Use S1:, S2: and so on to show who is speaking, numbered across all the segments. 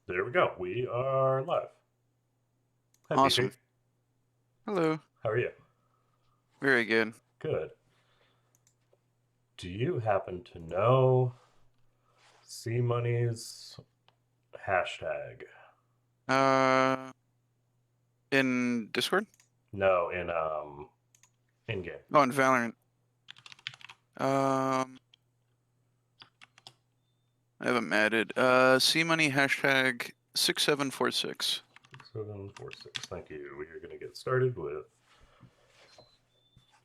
S1: There we go. We are live. Hi,
S2: Awesome.
S1: BT.
S2: Hello.
S1: How are you?
S2: Very good.
S1: Good. Do you happen to know C Money's hashtag?
S2: Uh, in Discord?
S1: No, in game.
S2: Oh, in Valorant. I haven't added. C Money hashtag 6746.
S1: 746. Thank you. We are going to get started with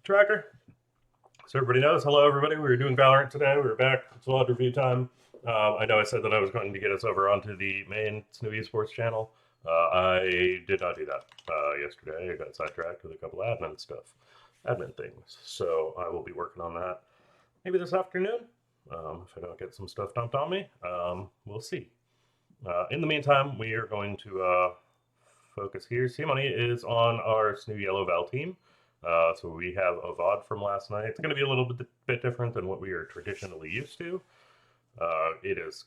S1: tracker. So everybody knows. Hello, everybody. We were doing Valorant today. We were back. It's VOD review time. I know I said that I was going to get us over onto the main Snhu Esports channel. I did not do that yesterday. I got sidetracked with a couple admin stuff, admin things. So I will be working on that maybe this afternoon. If I don't get some stuff dumped on me, we'll see. In the meantime, we are going to focus here. See Money is on our Snhu Yellow Val team. So we have a VOD from last night. It's going to be a little bit different than what we are traditionally used to. It is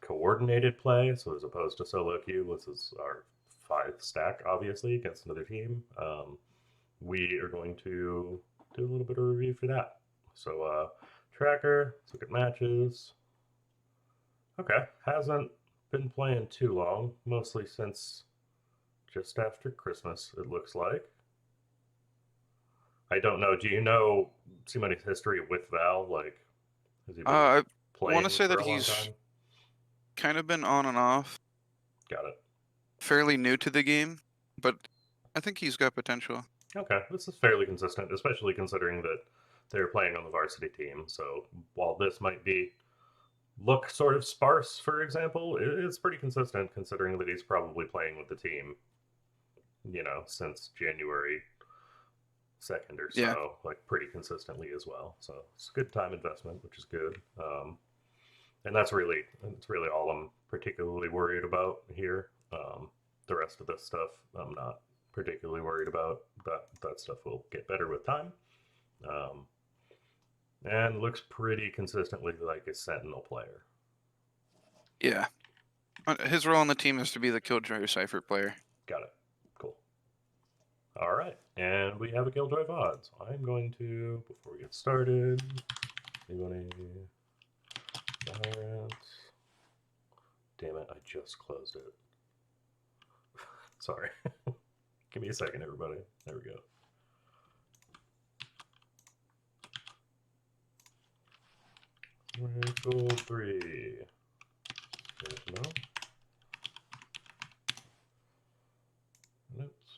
S1: coordinated play, so as opposed to solo queue, this is our 5 stack, obviously, against another team. We are going to do a little bit of review for that. So tracker, let's look at matches. Okay, hasn't been playing too long, mostly since just after Christmas, it looks like. I don't know. Do you know C Money's history with Val? Like, has he been
S2: I
S1: playing
S2: want to say
S1: for
S2: that
S1: a long
S2: he's
S1: time?
S2: kind of been on and off,
S1: Got it.
S2: fairly new to the game, but I think he's got potential.
S1: Okay, this is fairly consistent, especially considering that they're playing on the varsity team. So while this might be look sort of sparse, for example, it's pretty consistent considering that he's probably playing with the team, since January 2nd or
S2: Yeah.
S1: so, like pretty consistently as well. So it's a good time investment, which is good. And that's really all I'm particularly worried about here. The rest of this stuff, I'm not particularly worried about. That stuff will get better with time. Um, and looks pretty consistently like a Sentinel player.
S2: Yeah. His role on the team is to be the Killjoy Cypher player.
S1: Got it. Cool. All right, and we have a Killjoy VOD. So I'm going to, before we get started, Valorant. Damn it, I just closed it. Sorry. Give me a second, everybody. There we go. Rifle 3. No. Notes.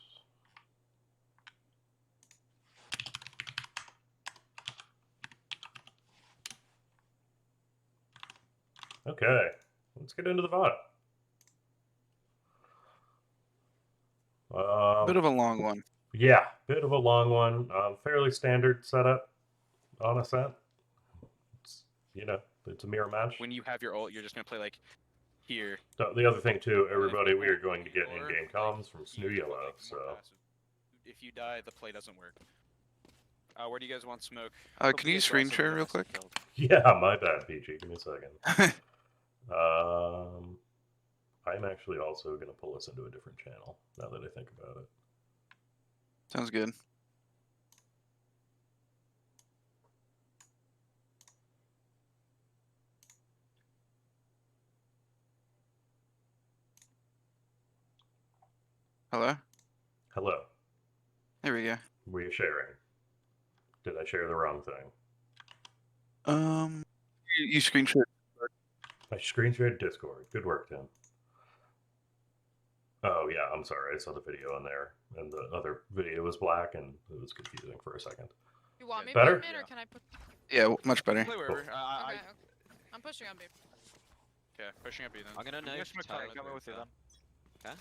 S1: Okay, let's get into the VOD.
S2: Bit of a long one.
S1: Yeah, bit of a long one. Fairly standard setup on a set. It's, it's a mirror match.
S3: When you have your ult, you're just gonna play like here.
S1: The other thing too, everybody,
S3: If
S1: we are going to get
S3: or,
S1: in-game
S3: like,
S1: comms from
S3: you
S1: Snhu
S3: just put,
S1: Yellow.
S3: like, more
S1: So
S3: passive. If you die, the play doesn't work. Where do you guys want smoke?
S2: Can you screen share real quick?
S1: yeah, my bad, PG. Give me a second. I'm actually also going to pull us into a different channel now that I think about it.
S2: Sounds good. Hello?
S1: Hello.
S2: There we go.
S1: Were you sharing? Did I share the wrong thing?
S2: You screen share.
S1: I screen shared Discord. Good work, Tim. Oh yeah, I'm sorry. I saw the video in there, and the other video was black, and it was confusing for a second.
S4: You want me
S1: better?
S4: to or can I put?
S2: Yeah, much better.
S3: Play wherever.
S4: Okay, I'm pushing on B.
S3: Okay, pushing up B then.
S5: I'm gonna know coming with you then. Okay.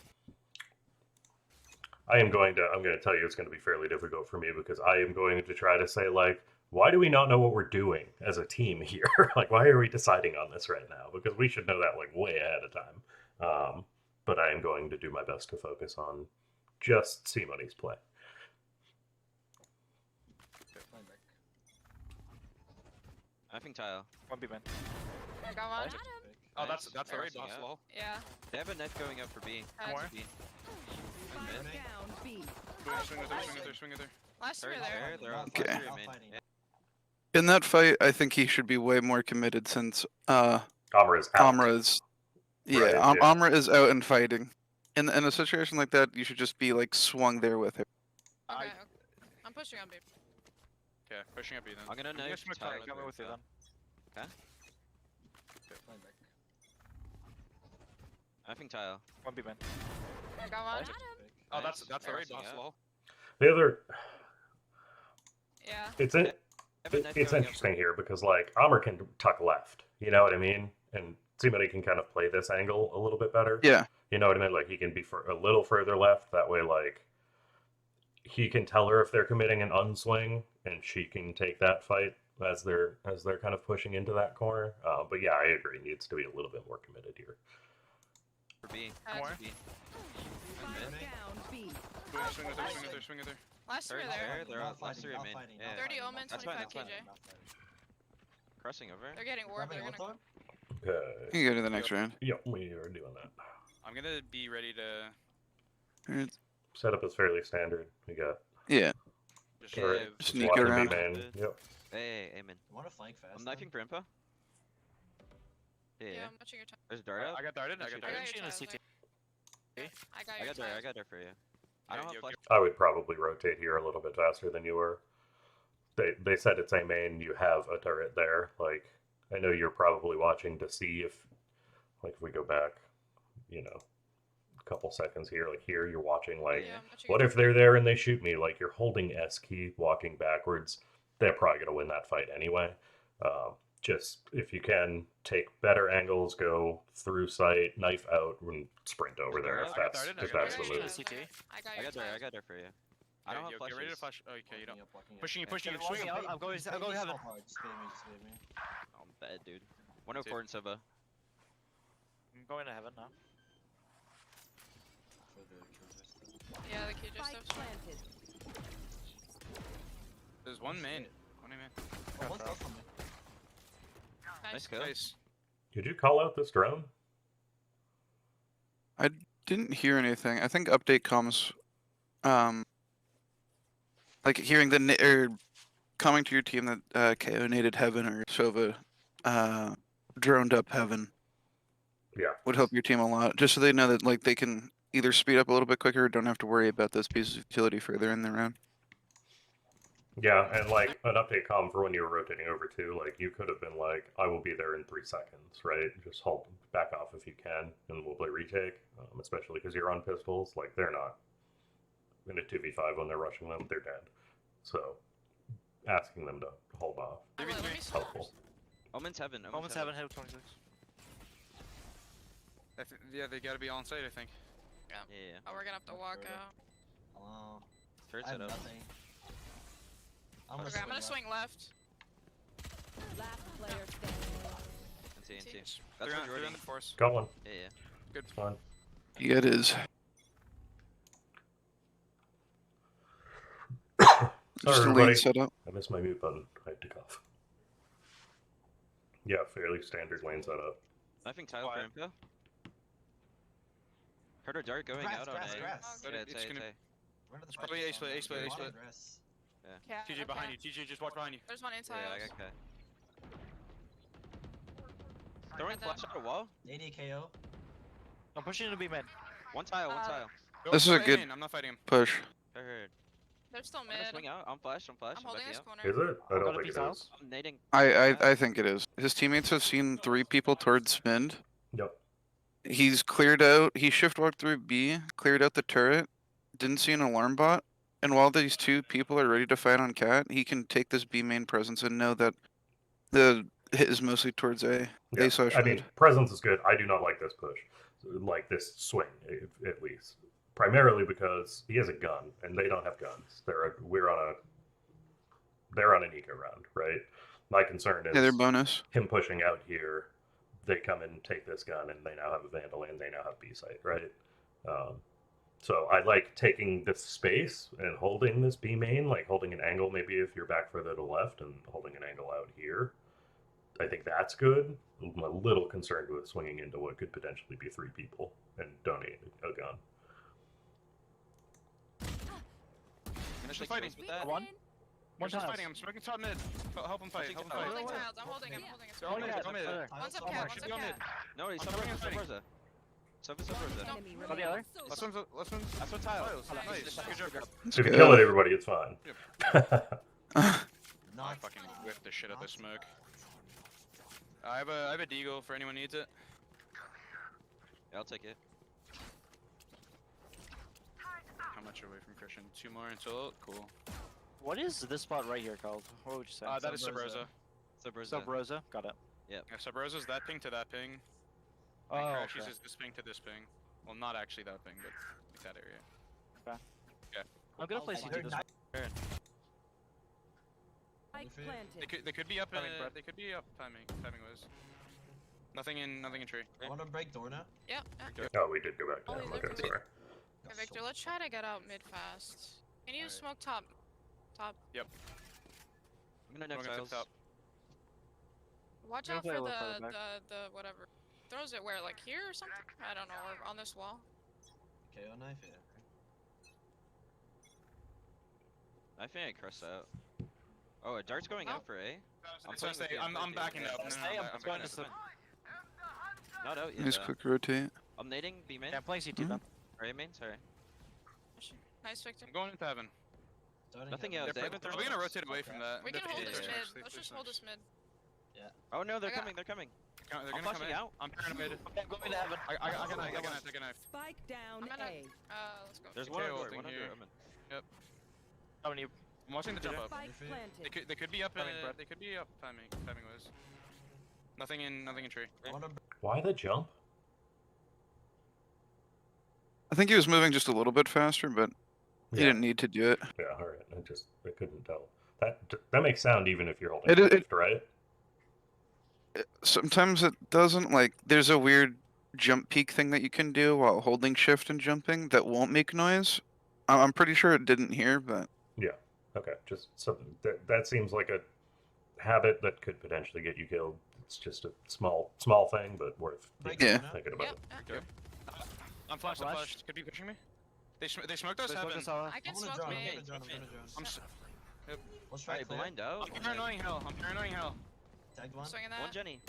S1: I'm going to tell you it's going to be fairly difficult for me because I am going to try to say like, why do we not know what we're doing as a team here? Like, why are we deciding on this right now? Because we should know that like way ahead of time. But I am going to do my best to focus on just C Money's play.
S5: I think tile.
S6: 1B man.
S4: Got one.
S3: Oh,
S5: Nice.
S3: that's the raid boss.
S5: Yeah.
S3: Lol.
S4: Yeah.
S5: They have a net going up for B.
S4: More.
S5: B.
S3: Swing with her. Swing with her.
S4: Last two
S5: Third
S4: are there.
S5: there. They're on
S2: Okay.
S5: three main. Yeah.
S2: In that fight, I think he should be way more committed since
S1: Amra is out.
S2: Amra is
S1: Right, yeah.
S2: Amra is out and fighting. In a situation like that, you should just be like swung there with her.
S4: Okay. I'm pushing on B.
S3: Okay, pushing up B then.
S5: I'm gonna
S3: You
S5: knife
S3: guys smoke
S5: Tyler.
S3: target, coming with you then.
S5: Okay. Knifing tile.
S3: One B man.
S4: I got one.
S3: Oh,
S5: Nice.
S3: that's the raid boss.
S5: Yeah.
S3: Lol.
S1: The other,
S4: Yeah.
S1: it's
S5: They have a net
S1: it's
S5: going up
S1: interesting here because like Amr can tuck left, you know what I mean, and somebody can kind of play this angle a little bit better.
S2: Yeah.
S1: You know what I mean? Like he can be for a little further left. That way, like he can tell her if they're committing an unswing, and she can take that fight as they're kind of pushing into that corner. But yeah, I agree. Needs to be a little bit more committed here.
S5: for B.
S4: More.
S5: B.
S3: Swing with her.
S4: Last two are
S5: Third
S4: there.
S5: there. They're on last three main. Yeah.
S4: 30 Omen,
S5: That's
S4: 25
S5: fine,
S4: KJ.
S5: Crossing over.
S4: They're getting warped. They're gonna go.
S1: Okay.
S2: You can go to the next round.
S1: Yep, we are doing that.
S3: I'm gonna be ready to
S1: Setup is fairly standard. We got
S2: Yeah.
S3: just
S5: Yeah,
S3: live.
S5: just
S2: Sneak
S1: walking
S2: around.
S1: B main. Yep.
S5: Hey, amen.
S6: Want to flank fast?
S5: I'm knifing for info. Yeah.
S4: Yeah, I'm watching your time.
S5: There's dart out.
S3: I got darted. I got
S4: I
S3: darted.
S4: got your tiles. I got
S5: I
S4: your
S5: got dart. I
S4: tiles.
S5: got dart for you. I don't
S3: Yeah,
S5: have flash.
S1: I would probably rotate here a little bit faster than you were. They said it's a main. You have a turret there. Like I know you're probably watching to see if, like, if we go back, you know, a couple seconds here. Like here, you're watching. Like,
S4: Yeah, I'm watching
S1: what
S4: your
S1: if they're there and they shoot me? Like you're holding S key, walking backwards. They're probably gonna win that fight anyway. Just if you can take better angles, go through sight, knife out, and sprint over there. If
S3: I got
S1: that's
S3: darted,
S1: if
S3: I got
S1: that's the
S4: tiles.
S1: move.
S4: Okay. I got
S5: I
S4: your
S5: got dart. I
S4: tiles.
S5: got dart for you. I don't have
S3: Get
S5: flashes.
S3: ready to flash. Oh, okay, you don't. Pushing you,
S5: Yeah.
S3: pushing you.
S6: Swing
S3: Swing.
S6: out.
S7: I'm going heaven.
S6: Just give me.
S5: I'm bad, dude. 104 in Sova.
S7: I'm going to heaven now.
S4: Yeah, the KJ stuff's fine.
S3: There's one main. One main.
S6: Oh, one's up from me.
S5: Nice
S4: Nice.
S5: kill.
S3: Nice.
S1: Did you call out this drone?
S2: Didn't hear anything. I think update comes, like hearing or coming to your team that KO nated heaven or Sova, droned up heaven
S1: Yeah.
S2: would help your team a lot. Just so they know that like they can either speed up a little bit quicker or don't have to worry about those pieces of utility further in the round.
S1: Yeah, and like an update comm for when you were rotating over too, like you could have been like, I will be there in 3 seconds, right? Just hold back off if you can, and we'll play retake, especially because you're on pistols. Like, they're not in a 2v5 when they're rushing them, they're dead. So, asking them to hold off
S4: Let me
S1: is
S4: stop.
S1: helpful.
S5: Omen's heaven.
S7: Moments heaven, hit 26.
S3: Yeah, they gotta be on site, I think.
S5: Yeah.
S4: Oh, we're gonna have to walk out.
S6: Hello.
S5: Third
S6: I have
S5: setup.
S6: nothing.
S4: Okay, I'm gonna swing left.
S8: Last player standing.
S5: NT.
S4: Teach.
S5: That's
S3: They're
S5: majority.
S3: on the force.
S1: Got one.
S5: Yeah.
S3: Good.
S1: It's fine.
S2: Yeah, it is.
S1: Sorry,
S2: Just a
S1: everybody.
S2: lead setup.
S1: I missed my mute button. I had to cough. Yeah, fairly standard lane setup.
S5: Knifing tile for
S3: Quiet.
S5: info. Heard a dart going out on A.
S3: But
S5: Yeah,
S3: it's
S5: it's
S3: gonna-
S5: A.
S3: Probably ace play, ace play, ace play.
S4: Yeah,
S3: TJ behind you. TJ, just watch behind you.
S4: There's one in
S5: Yeah, I
S4: tiles.
S5: got K. Throwing
S4: Got that.
S5: flash at a wall.
S6: 80 KO.
S7: I'm pushing into B mid.
S5: One tile. One
S4: Uh,
S5: tile.
S3: Go,
S2: This is a
S3: fight
S2: good-
S3: main, I'm not fighting him.
S2: Push.
S5: I heard.
S4: They're still
S5: I'm gonna
S4: mid.
S5: swing out. I'm flash. I'm flash.
S4: I'm holding
S5: backing
S4: this
S5: out.
S4: corner.
S1: Is it? I
S7: I'll
S1: don't
S7: go to
S1: think it
S7: P-tiles.
S1: is.
S5: I'm nading.
S2: I think it is. His teammates have seen 3 people towards Mind.
S1: Yep.
S2: He's cleared out. He shift walked through B, cleared out the turret, didn't see an alarm bot, and while these 2 people are ready to fight on Cat, he can take this B main presence and know that the hit is mostly towards A.
S1: Yeah,
S2: A saw
S1: I mean,
S2: shred.
S1: presence is good. I do not like this push, like this swing, at least. Primarily because he has a gun and they don't have guns. They're on an eco round, right? My concern is
S2: Yeah, they're bonus.
S1: him pushing out here. They come and take this gun, and they now have a vandal and they now have B site, right? So I like taking this space and holding this B main, like holding an angle. Maybe if you're back further to the left and holding an angle out here. I think that's good. I'm a little concerned with swinging into what could potentially be 3 people and donating a gun.
S3: Finish
S5: Like,
S3: fighting.
S5: close with that.
S7: One.
S3: We're just
S7: tiles.
S3: fighting. I'm smoking top mid. Help him fight. Help him
S5: I'm
S4: I'm
S3: fight.
S4: holding
S7: Wait, wait.
S4: tiles. I'm holding. I'm holding.
S3: They're all mid.
S7: Yeah,
S3: They're all mid.
S7: there.
S4: One's up
S6: Tiles
S4: cat.
S6: are
S4: One's
S3: Should
S4: up
S3: be on mid.
S4: cat.
S5: No, he's
S3: I'm
S5: sub
S3: coming in fighting.
S5: Rosa. Sub Rosa.
S8: Enemy
S7: Got the other.
S8: remaining.
S3: Last one's.
S5: That's what Tyler.
S3: Tiles. Nice. Good job.
S2: Let's
S1: If you
S2: go.
S1: kill it, everybody, it's fine.
S3: I
S6: Not
S3: fucking whiffed the shit out of this
S6: not
S3: smoke. I have a deagle for anyone needs it.
S5: Yeah, I'll take it.
S3: How much away from Christian? 2 more until cool.
S7: What is this spot right here called? What would you say?
S3: That is
S6: Sub
S3: Sub
S6: Rosa.
S3: Rosa.
S5: Sub Rosa.
S7: Sub Rosa. Got it.
S3: Yeah, Sub Rosa's that ping to that ping.
S7: Oh,
S3: And Crashies
S7: okay.
S3: is this ping to this ping. Well, not actually that ping, but like that area.
S7: I'm gonna play
S6: Oh,
S7: CT this
S6: I
S7: turn.
S8: Spike
S6: If
S8: planted.
S3: They could be up.
S7: Timing, bro.
S3: They could be up. Timing was. Nothing in tree.
S6: wanna break door now?
S4: Yeah. yeah.
S1: Oh, we did go back
S4: Oh,
S1: down.
S4: he's
S1: Okay,
S4: there.
S1: sorry.
S4: Okay, Victor, let's try to get out mid fast. Can you
S3: Alright.
S4: smoke top? Top.
S5: I'm gonna
S3: We're
S5: next
S3: gonna
S5: tiles.
S3: top.
S4: Watch
S7: Gonna
S4: out
S7: play
S4: for
S7: a little further back.
S4: the whatever. Throws it where, like here or something? I don't know, or on this wall.
S6: KO knife, yeah.
S5: I think I crossed out. Oh, a dart's going
S4: Oh.
S5: out for A. I'm
S3: It's gonna
S5: playing with
S3: stay.
S5: you,
S3: I'm
S5: playing with
S3: backing
S5: you.
S3: up. No, no,
S7: Stay,
S3: no,
S7: I'm
S3: I'm
S7: going
S3: backing
S7: to
S3: up.
S7: sub.
S5: Not out yet.
S2: Nice
S5: though.
S2: quick rotate.
S5: I'm nading B main.
S7: Yeah, I'm playing CT
S2: Mhm.
S7: then.
S5: Or A main, sorry.
S4: Nice, Victor.
S3: I'm going into heaven.
S6: Starting
S5: Nothing
S6: heaven.
S5: else,
S3: They're
S5: they-
S3: probably gonna rotate away from that.
S4: We can hold this
S5: yeah,
S4: mid.
S3: Please,
S4: Let's
S3: please,
S4: just hold
S3: please.
S4: this mid.
S5: Oh no, they're
S4: I got-
S5: coming, they're coming.
S3: They're
S5: I'm
S3: gonna come
S5: flashing
S3: in.
S5: out.
S3: I'm pyramid.
S7: I'm going to heaven.
S3: I got knife. I got knife.
S8: Spike down
S4: I'm gonna-
S8: A.
S4: Let's go.
S5: There's
S3: Okay,
S5: one on door,
S3: ulting
S5: one under
S3: here.
S5: Omen.
S7: How many?
S3: I'm watching the jump up.
S8: Spike
S3: They
S8: planted.
S3: could be up.
S7: Timing, bro.
S3: They could be up. Timing was. Nothing in tree.
S6: I wanna
S1: Why the jump?
S2: I think he was moving just a little bit faster, but he
S1: Yeah.
S2: didn't need to do it.
S1: Yeah, all right. I couldn't tell. That makes sound even if you're holding
S2: It-
S1: shift, right?
S2: Sometimes it doesn't. Like, there's a weird jump peak thing that you can do while holding shift and jumping that won't make noise. I'm pretty sure it didn't here, but
S1: Okay, just something that seems like a habit that could potentially get you killed. It's just a small thing, but worth
S6: break
S2: Yeah.
S6: door now.
S1: thinking about
S4: Yep.
S1: it.
S4: yeah.
S3: I'm flashed. I'm
S7: Flash.
S3: flashed. Could be pushing me. They smoked us
S7: They
S3: heaven.
S7: focus on-
S4: I can
S6: I'm gonna
S4: smoke
S6: drone, I'm
S4: mid.
S6: gonna drone, I'm gonna drone.
S3: I'm
S6: Let's try
S5: Alright,
S6: clear.
S5: blind out.
S3: paranoing hell. I'm paranoing hell.
S6: Tagged one.
S4: Swinging
S5: One
S4: that.
S5: Jenny.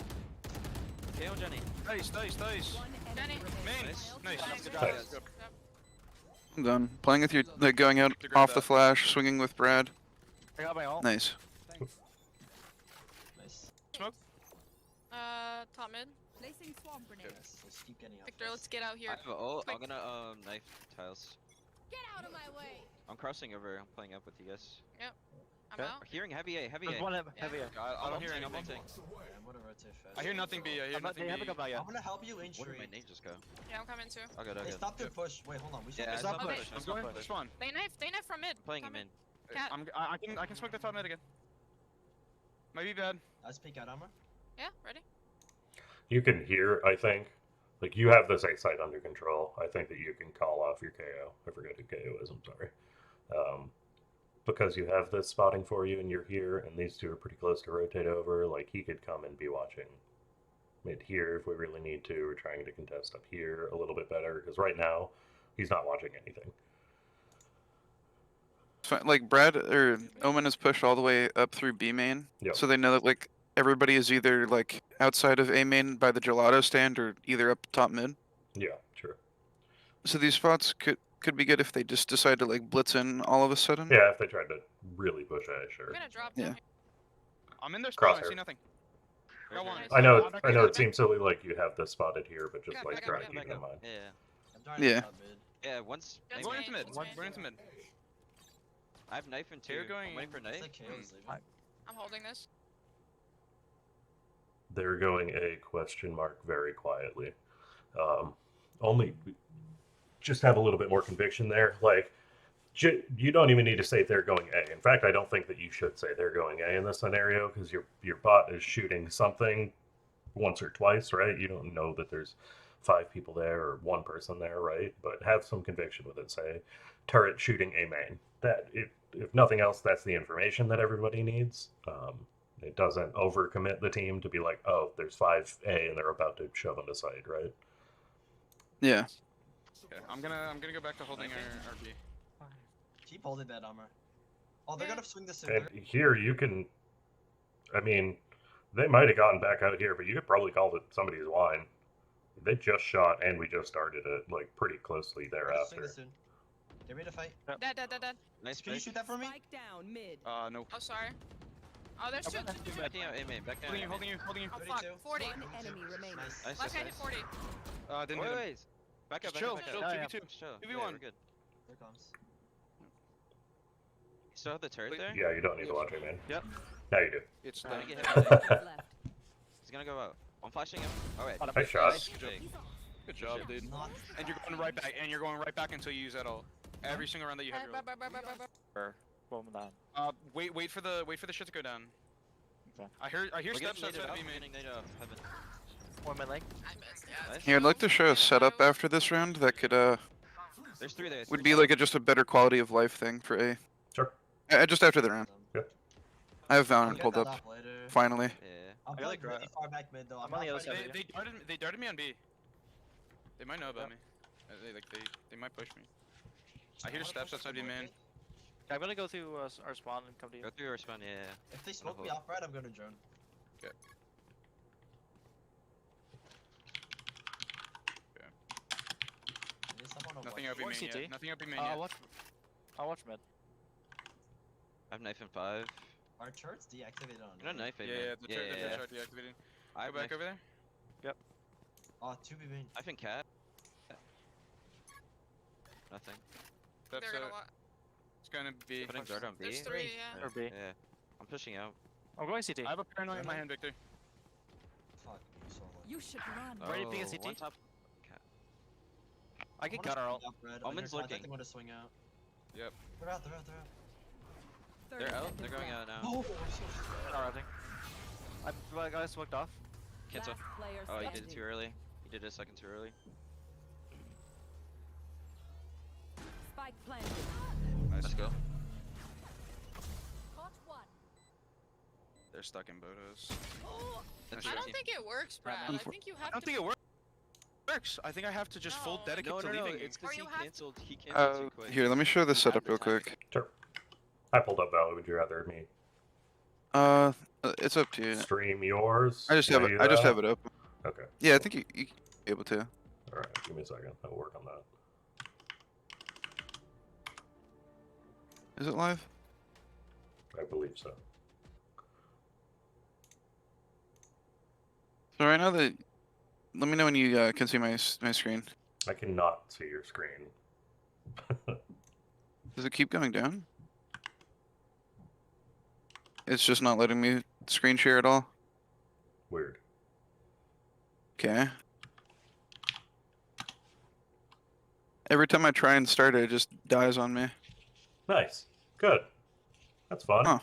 S5: KO Jenny.
S3: Nice.
S8: One
S4: Jenny.
S8: enemy remaining.
S3: Main.
S5: Nice.
S3: Nice.
S5: Good
S1: Nice.
S5: job, guys.
S2: I'm done. Playing with your, like, going out
S3: To grab
S2: off the
S3: that.
S2: flash, swinging with Brad.
S7: I got my ult.
S2: Nice.
S6: Nice.
S4: Top mid.
S8: Placing swamp grenade.
S6: Yes, let's keep getting up.
S4: Victor, let's get out
S5: I
S4: here.
S5: have an ult. I'm
S4: Quick.
S5: gonna knife tiles.
S8: Get out of my way.
S5: I'm crossing over. I'm playing up with you guys.
S4: I'm
S7: Okay.
S4: out.
S5: I'm hearing heavy A, heavy
S7: There's
S5: A.
S7: one
S4: Yeah.
S7: heavy.
S3: I don't hear
S5: ulting, I'm
S3: anything.
S5: ulting.
S6: I'm gonna rotate fast.
S3: I hear nothing B. I hear nothing
S7: They
S3: B.
S7: haven't come out yet.
S6: I'm gonna help you in
S5: Where did my
S6: tree.
S5: name just go?
S4: Yeah, I'm coming too.
S5: I'll go, I'll
S6: Hey,
S5: go.
S6: stop the push. Wait, hold on. We should.
S5: Yeah,
S6: get
S5: it's
S7: stop
S5: not
S4: Okay.
S5: push.
S3: I'm
S5: It's not
S3: going.
S5: push.
S3: Spawn.
S4: They knife from mid.
S5: Playing him
S4: Coming.
S5: in.
S4: Cat.
S3: I can smoke the top mid again. Might be bad.
S6: Let's peek out armor.
S4: Yeah, ready?
S1: You can hear, I think, like you have this A site under control. I think that you can call off your KO. I forget who KO is. I'm sorry. Because you have this spotting for you, and you're here, and these two are pretty close to rotate over. Like he could come and be watching mid here if we really need to. We're trying to contest up here a little bit better because right now he's not watching anything.
S2: It's fine. Like, Brad or Omen is pushed all the way up through B main.
S1: Yep.
S2: So they know that, like, everybody is either, like, outside of A main by the gelato stand or either up top mid.
S1: Yeah, sure.
S2: So these spots could be good if they just decide to, like, blitz in all of a sudden.
S1: Yeah, if they tried to really push A, sure.
S4: I'm gonna drop
S2: Yeah.
S4: down here.
S3: I'm in their spawn. I
S1: Crosshair.
S3: see nothing. Got one.
S1: I know.
S3: Back
S1: I know.
S3: up,
S1: It seems silly, like you have this spotted here, but just
S4: Back
S1: like
S4: up,
S1: try
S4: back
S1: to
S4: up,
S1: keep
S5: back
S1: it in
S5: up.
S1: mind.
S5: Yeah.
S6: I'm trying
S2: Yeah.
S6: to top mid.
S5: Yeah, once.
S4: Just
S3: Going
S4: main,
S3: into mid.
S4: just
S3: Going
S4: main.
S3: into mid.
S5: I have knife in two.
S3: They're going-
S5: I'm waiting for
S6: It's
S5: knife.
S6: like KO's leaving.
S4: I'm holding this.
S1: They're going a question mark very quietly. Only just have a little bit more conviction there. Like, you don't even need to say they're going A. In fact, I don't think that you should say they're going A in this scenario because your bot is shooting something once or twice, right? You don't know that there's 5 people there or 1 person there, right? But have some conviction with it. Say, turret shooting A main. That if nothing else, that's the information that everybody needs. It doesn't overcommit the team to be like, oh, there's 5A and they're about to shove into sight, right?
S2: Yeah.
S3: Okay, I'm gonna go back to holding our B.
S6: Keep holding that armor. Oh, they're
S4: Yeah.
S6: gonna swing this in.
S1: And here you can, I mean, they might have gotten back out here, but you could probably call it somebody's line. They just shot, and we just started it like pretty closely
S6: They're gonna swing
S1: thereafter.
S6: this in. Get ready to fight.
S4: Dead, dead, dead, dead.
S5: Nice
S6: Can you
S5: pick.
S6: shoot that for me?
S8: Spike down mid.
S3: No.
S4: Oh, sorry. Oh, there's two.
S5: Backing out, aim, back down.
S3: Holding you.
S4: Oh,
S6: Ready
S4: fuck.
S6: to?
S4: 40.
S8: One enemy remaining.
S6: Nice.
S5: Nice,
S4: Last guy
S5: nice.
S4: hit 40.
S3: Didn't
S5: Wait,
S3: hit him.
S5: wait. Back up,
S3: Just
S5: back
S3: chill,
S5: up, back
S3: chill,
S5: up.
S3: 2v2.
S5: Chill.
S3: 2v1.
S5: Yeah, we're good.
S6: Here comes.
S5: You still have the turret
S3: Wait.
S5: there?
S1: Yeah, you don't need to watch it, man.
S3: Yep.
S1: Now you do.
S3: It's
S5: Trying to
S3: done.
S5: get him.
S8: Left.
S5: He's gonna go out. I'm flashing him. Alright.
S1: Nice shot.
S5: Nice pick.
S3: Good job, dude.
S6: Not.
S3: And you're going right back. And you're going right back until you use that ult. Every single round that you have your ult. Wait for the shit to go down.
S7: Okay.
S3: I hear
S5: We're
S3: steps
S5: getting
S3: outside
S5: naded
S3: of
S5: off,
S3: B
S5: we're
S3: main.
S5: getting naded off. Heaven.
S7: One mid lane.
S4: I missed, yeah.
S5: Nice.
S2: Here, I'd like to show a setup after this round that could
S5: There's 3 there.
S2: would be like just a better quality of life thing for A.
S1: Sure.
S2: Just after the round. I have
S6: I'll
S2: Valorant
S6: get
S2: pulled
S6: that
S2: up
S6: later.
S2: finally.
S5: Yeah.
S6: I'm
S3: I like
S6: playing really far back mid though.
S7: I'm on the other side.
S3: They darted me on B. They might know about me. They might push me. I hear steps outside B main.
S7: I'm gonna go through our spawn and come to you.
S5: Go through your spawn, yeah.
S6: If they smoke me off right, I'm gonna drone. There's someone on
S3: Nothing
S6: watch.
S3: up B
S7: Or
S3: main
S7: CT.
S3: yet. Nothing up B main
S7: I'll
S3: yet.
S7: watch mid.
S5: I have knife in 5.
S6: Our turret's deactivated on.
S5: You know knife
S3: Yeah,
S5: it,
S3: yeah,
S5: man.
S3: the turret shot deactivated.
S5: I
S3: Go
S5: have
S3: back
S5: knife.
S3: over there.
S6: Oh, 2B main.
S5: Knife in cat. Nothing.
S4: They're
S3: Steps
S4: gonna
S3: out.
S4: what?
S3: It's gonna be.
S5: Putting guard on B.
S4: There's 3, yeah.
S7: Or B.
S5: Yeah. I'm pushing out.
S7: I'm going CT.
S3: I have a paranoid in my hand, Victor.
S6: Fuck. So low.
S8: You should run.
S7: Ready to pick a
S5: Oh,
S7: CT?
S5: one top.
S7: I can
S6: wanna
S7: cut our
S6: swing
S7: ult.
S6: up red.
S5: Almond's
S6: I
S5: lurking.
S6: think I'm gonna swing out.
S3: Yep.
S6: They're out. They're out. They're out.
S8: 30
S5: They're out.
S8: seconds
S5: They're going
S8: left.
S5: out now.
S6: Oh, I'm so
S7: Not routing. I got smoked off.
S5: Cancel.
S8: Last player
S5: Oh, he did it
S8: standing.
S5: too early. He did it a second too early.
S8: Spike planted.
S5: Let's go.
S8: Caught one.
S3: They're stuck in botos.
S5: That's
S4: I don't
S5: easy.
S4: think it works, Brad. I think you have
S3: I don't
S4: to.
S3: think it works. I think I have to just full
S4: No.
S3: dedicate
S5: No,
S3: to
S5: no, no.
S3: leaving.
S5: It's
S4: Or
S5: because he
S4: you have-
S5: canceled. He canceled too quick.
S2: Here, let me show the
S5: You
S2: setup
S5: have
S2: real
S5: the timing.
S2: quick.
S1: Sure. I pulled up Valley. Would you rather me
S2: It's up to you.
S1: stream yours?
S2: I just have
S1: play
S2: it. I just
S1: that?
S2: have it open.
S1: Okay.
S2: Yeah, I think you be able to.
S1: All right. Give me a second. I'll work on that.
S2: Is it live?
S1: I believe so.
S2: So right now let me know when you can see my screen.
S1: I cannot see your screen.
S2: Does it keep going down? It's just not letting me screen share at all.
S1: Weird.
S2: Okay. Every time I try and start it, it just dies on me.
S1: Nice. Good. That's fun.
S2: Huh.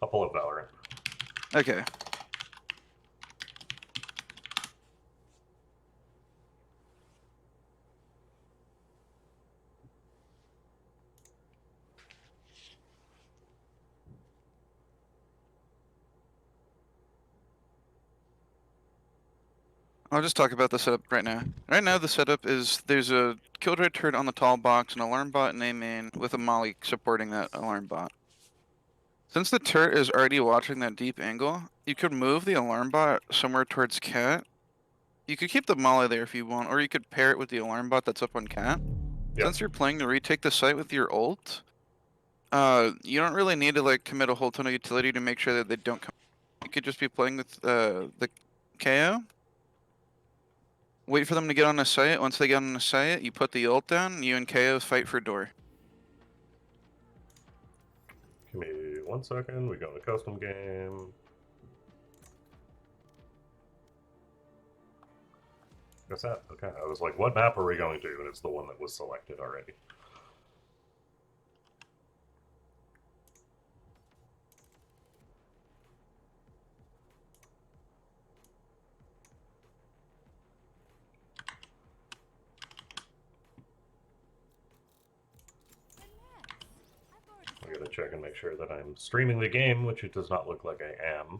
S1: I'll pull up Valorant.
S2: Okay. I'll just talk about the setup right now. Right now, the setup is there's a killjoy turret on the tall box, an alarm bot in A main with a molly supporting that alarm bot. Since the turret is already watching that deep angle, you could move the alarm bot somewhere towards cat. You could keep the molly there if you want, or you could pair it with the alarm bot that's up on cat.
S1: Yep.
S2: Since you're playing to retake the site with your ult, you don't really need to like commit a whole ton of utility to make sure that they don't come. You could just be playing with the KO. Wait for them to get on the site. Once they get on the site, you put the ult down. You and KO fight for door.
S1: Give me 1 second. We go in the custom game. What's that? Okay. I was like, what map are we going to? And it's the one that was selected already. I gotta check and make sure that I'm streaming the game, which it does not look like I am.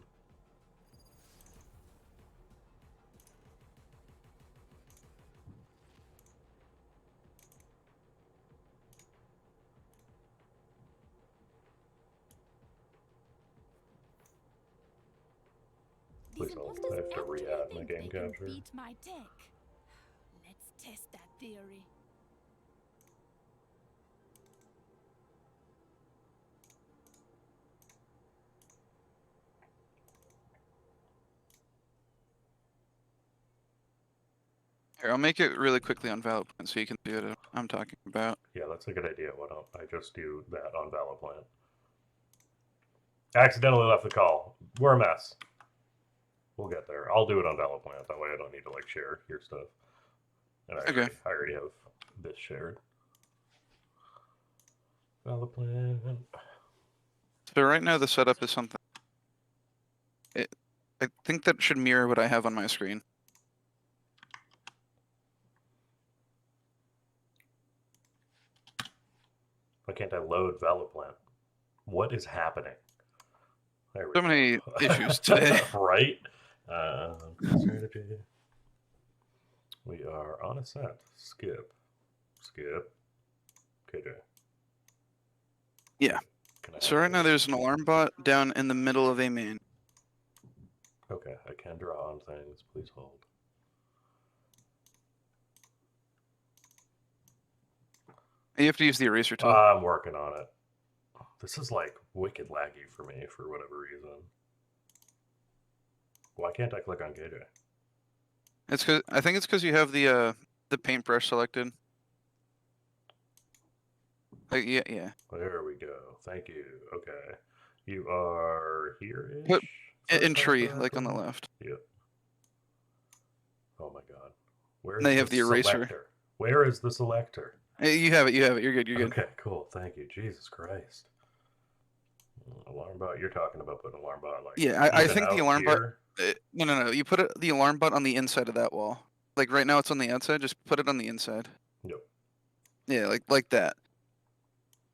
S8: These
S1: Please hold.
S8: imposters
S1: I have to
S8: actually
S1: re-add my
S8: think
S1: game
S8: they can
S1: capture.
S8: beat my tech. Let's test that theory.
S2: Here, I'll make it really quickly on Valorant so you can see what I'm talking about.
S1: Yeah, that's a good idea. Why don't I just do that on Valoplant? Accidentally left the call. We're a mess. We'll get there. I'll do it on Valoplant. That way I don't need to like share your stuff. And
S2: Okay.
S1: I already have this shared. Valoplant.
S2: So right now the setup is something. I think that should mirror what I have on my screen.
S1: Why can't I load Valoplant? What is happening? There we
S2: So
S1: go.
S2: many issues today.
S1: Right? Strategy. We are on a set. Skip. Skip. KJ.
S2: Yeah.
S1: Can I
S2: So
S1: have
S2: right now
S1: this?
S2: there's an alarm bot down in the middle of a main.
S1: Okay, I can draw on things. Please hold.
S2: You have to use the eraser tool.
S1: I'm working on it. This is like wicked laggy for me for whatever reason. Why can't I click on KJ?
S2: It's cause I think it's because you have the paintbrush selected. Yeah.
S1: There we go. Thank you. Okay. You are here-ish?
S2: Yep.
S1: Is that
S2: In tree,
S1: correctly?
S2: like on the left.
S1: Yep. Oh my god. Where
S2: And they have the eraser.
S1: selector? Where is the selector?
S2: You have it. You're good. You're good.
S1: Okay, cool. Thank you. Jesus Christ. Alarm bot. You're talking about putting an alarm bot like
S2: Yeah, I
S1: even
S2: think the
S1: out
S2: alarm bot.
S1: here?
S2: No. You put the alarm bot on the inside of that wall. Like right now, it's on the outside. Just put it on the inside.
S1: Yep.
S2: Yeah, like that.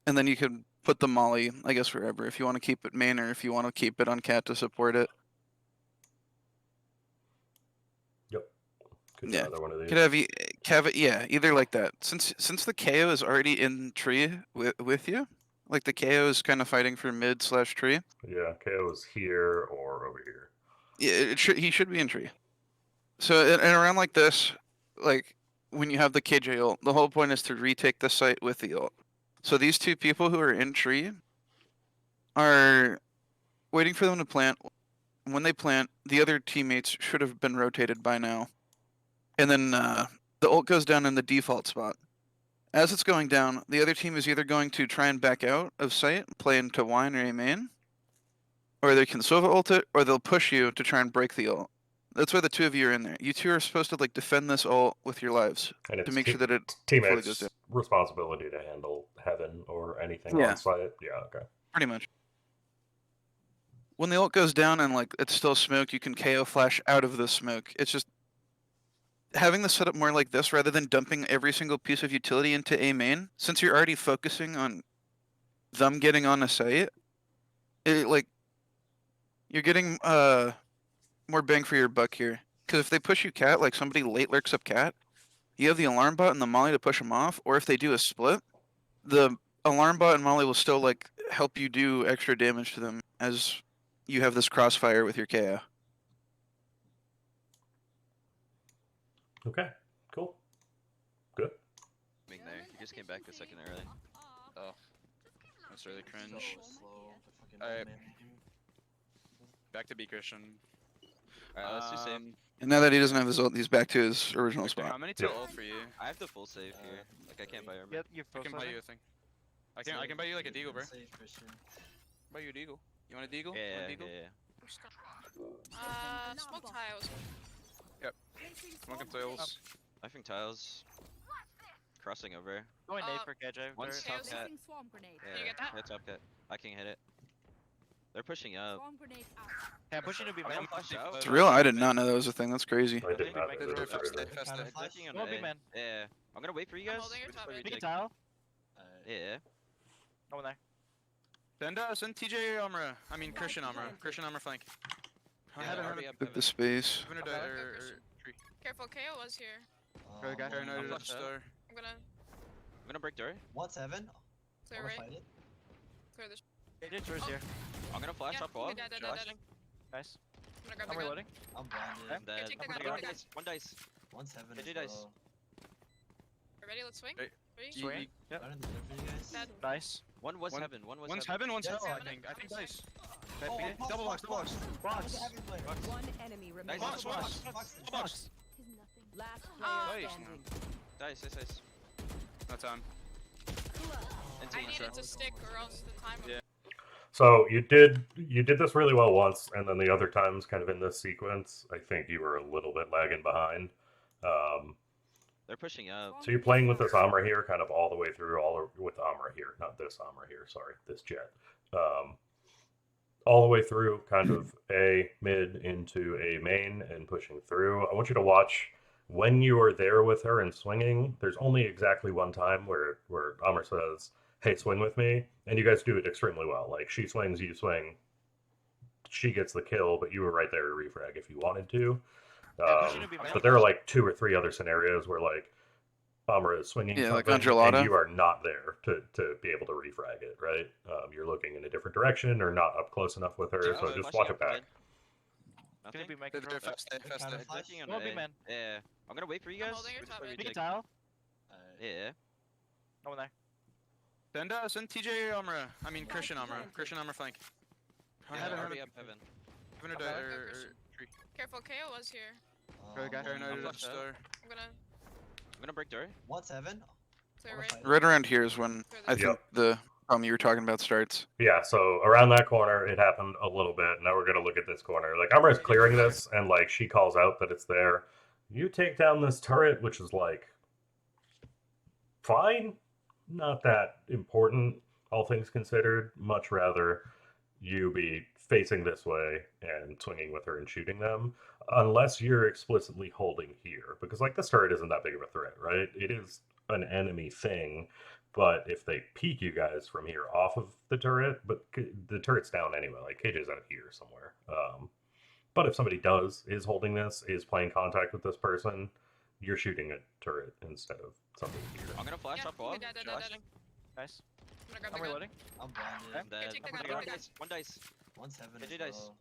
S2: And then you can put the molly, I guess, wherever. If you want to keep it main, or if you want to keep it on cat to support it.
S1: Yep. Could
S2: Yeah.
S1: either one of these.
S2: Could have it, yeah, either like that. Since the KO is already in tree with you, like the KO is kind of fighting for mid/tree.
S1: Yeah, KO is here or over here.
S2: Yeah, he should be in tree. So and around like this, like when you have the KJ ult, the whole point is to retake the site with the ult. So these two people who are in tree are waiting for them to plant. When they plant, the other teammates should have been rotated by now. And then the ult goes down in the default spot. As it's going down, the other team is either going to try and back out of sight, play into wine or a main, or they can Sova ult it, or they'll push you to try and break the ult. That's why the two of you are in there. You two are supposed to like defend this ult with your lives
S1: And it's
S2: to make sure that it fully goes
S1: teammates'
S2: down.
S1: responsibility to handle heaven or anything
S2: Yeah.
S1: on site. Yeah, okay.
S2: Pretty much. When the ult goes down and like it's still smoke, you can KO flash out of the smoke. It's just having the setup more like this rather than dumping every single piece of utility into a main. Since you're already focusing on them getting on a site, like you're getting more bang for your buck here. Because if they push you cat, like somebody late lurks up cat, you have the alarm bot and the molly to push them off. Or if they do a split, the alarm bot and molly will still like help you do extra damage to them as you have this crossfire with your KO.
S1: Okay, cool. Good.
S5: Being there. You just came back a second early.
S3: Oh, that's really
S6: So
S3: cringe.
S6: slow. The fucking
S3: Alright.
S6: man.
S3: Back to B Christian.
S5: Alright, let's do safe.
S2: And now that he doesn't have his ult, he's back to his original
S3: Victor, how
S2: spot.
S3: many till ult for you?
S5: I have the full save here. Like I can't buy armor.
S7: Yeah, you're
S3: I can buy you a thing. I can buy you like a deagle, bro.
S6: Safe, Christian.
S3: Buy you a deagle. You want a deagle?
S5: Yeah,
S3: Want a
S5: yeah,
S3: deagle?
S5: yeah.
S4: Smoke tiles.
S3: Smoking tiles.
S5: I think tiles. Crossing over.
S7: Going nade for KJ.
S5: One's
S7: Very-
S5: top cat.
S8: Placing swarm grenade.
S5: Yeah,
S4: you get that?
S5: hit top cat. I can hit it. They're pushing up.
S8: Swarm grenade out.
S7: Yeah, I'm pushing to be
S5: I'm
S7: man.
S5: gonna flash out.
S2: It's real. I did not know that was a thing. That's crazy.
S1: I did
S7: think
S1: not
S7: we
S1: know
S7: make
S1: this
S7: the
S1: was
S3: first
S1: really-
S3: Fast
S6: Kinda
S3: it.
S6: flash.
S5: Clicking on
S7: Go be
S5: A.
S7: man.
S5: Yeah. I'm gonna wait for you
S4: I'm
S5: guys.
S4: holding your top.
S5: Just wait
S7: Make a
S5: like-
S7: tile.
S6: Alright.
S5: Yeah.
S7: No one there.
S3: Send TJ Armor. I mean Christian Armor. Christian Armor flank.
S5: Yeah, already up
S2: Hit
S5: heaven.
S2: the space.
S3: Heaven or
S4: Okay,
S3: die
S4: okay,
S3: or
S4: Christian.
S3: tree.
S4: Careful, KO was here.
S6: I'm
S7: guy.
S6: loading.
S3: Paranoid
S5: flushed out.
S3: star.
S4: I'm gonna
S5: I'm gonna break door.
S6: 1-7.
S4: clear
S6: Wanna
S4: right.
S6: fight it?
S4: Clear this.
S7: KJ, towards here.
S5: I'm gonna flash
S4: Yeah,
S5: up wall.
S4: dead.
S5: Flash.
S7: Nice.
S4: I'm gonna grab
S7: I'm
S4: the gun.
S7: reloading.
S6: I'm blinded.
S5: I'm dead.
S4: take the gun,
S5: One
S4: take the gun.
S5: dice. One dice.
S6: 1-7
S5: KJ
S6: as
S5: dice.
S6: well.
S4: You ready? Let's swing.
S3: Hey.
S4: Three.
S7: Swing. Yep.
S6: Right in the middle for you guys.
S4: Dead.
S7: Nice.
S5: One was
S3: One-
S5: heaven. One was
S3: One's
S5: heaven.
S3: heaven, one's
S6: Yes,
S3: hell. I
S4: I'm
S3: think. I
S4: gonna
S3: think
S4: swing.
S3: dice.
S6: Oh,
S3: Okay,
S6: box,
S3: double box, double box.
S7: Box.
S6: Heavy player.
S9: One enemy remaining.
S5: Nice.
S3: Box, box.
S6: Box.
S3: Box.
S8: Tis nothing.
S9: Last
S4: Ah.
S9: player
S3: Nice.
S9: standing.
S5: Dice. Dice.
S3: No time.
S5: Into
S4: I
S5: one
S4: needed
S5: shot.
S4: to stick, or else the time would.
S3: Yeah.
S1: So you did this really well once, and then the other times, kind of in this sequence, I think you were a little bit lagging behind.
S5: They're pushing up.
S1: So you're playing with this armor here, kind of all the way through, with armor here, not this armor here. Sorry, this jet. All the way through, kind of a mid into a main and pushing through. I want you to watch when you are there with her and swinging. There's only exactly one time where Amr says, "Hey, swing with me," and you guys do it extremely well. Like she swings, you swing. She gets the kill, but you were right there to refrag if you wanted to. But there are like 2 or 3 other scenarios where like Amr is swinging
S2: Yeah, like
S1: something
S2: Angelada.
S1: and you are not there to be able to refrag it, right? You're looking in a different direction or not up close enough with her, so
S5: Oh,
S1: just
S5: flashing
S1: watch
S5: up
S1: it back.
S5: mid.
S7: Gonna
S5: Nothing.
S7: be making
S3: They're fast,
S6: They're
S3: fast.
S6: kinda
S5: They're
S6: flash.
S5: clicking on
S7: Well, big
S5: A.
S7: man.
S5: Yeah. I'm gonna wait for you
S4: I'm
S5: guys.
S4: holding your
S5: We're just
S4: top
S5: wait
S4: mid.
S5: for
S7: Big
S5: you to-
S7: tile.
S5: Yeah.
S7: No one there.
S3: Send TJ Armor. I mean Christian Armor. Christian Armor flank.
S5: Yeah,
S3: Heaven,
S5: already
S3: heaven.
S5: up heaven.
S3: Heaven or
S7: Okay.
S3: die
S4: Okay,
S3: or
S4: Christian.
S3: tree.
S4: Careful, KO was here.
S7: guy.
S3: Paranoid
S5: I'm flushed out.
S3: star.
S4: I'm gonna
S5: I'm gonna break door.
S6: 1-7.
S4: clear
S6: Wanna
S4: right.
S6: fight it?
S2: Right around here is when I
S1: Yep.
S2: think the problem you were talking about starts.
S1: Yeah, so around that corner, it happened a little bit. Now we're gonna look at this corner. Like Amr is clearing this, and like she calls out that it's there. You take down this turret, which is like fine, not that important, all things considered. Much rather you be facing this way and swinging with her and shooting them, unless you're explicitly holding here, because like this turret isn't that big of a threat, right? It is an enemy thing, but if they peek you guys from here off of the turret, but the turret's down anyway, like KJ's out here somewhere. But if somebody is holding this, is playing contact with this person, you're shooting a turret instead of something here.
S5: I'm gonna flash
S4: Yeah,
S5: up wall.
S4: dead.
S5: Flash.
S7: Nice.
S4: I'm gonna grab
S7: I'm
S4: the gun.
S7: reloading.
S6: I'm blinded.
S5: I'm dead.
S4: take the
S5: One
S4: gun, take the
S5: dice. One dice.
S6: 1-7
S5: KJ
S6: as
S5: dice.
S6: well.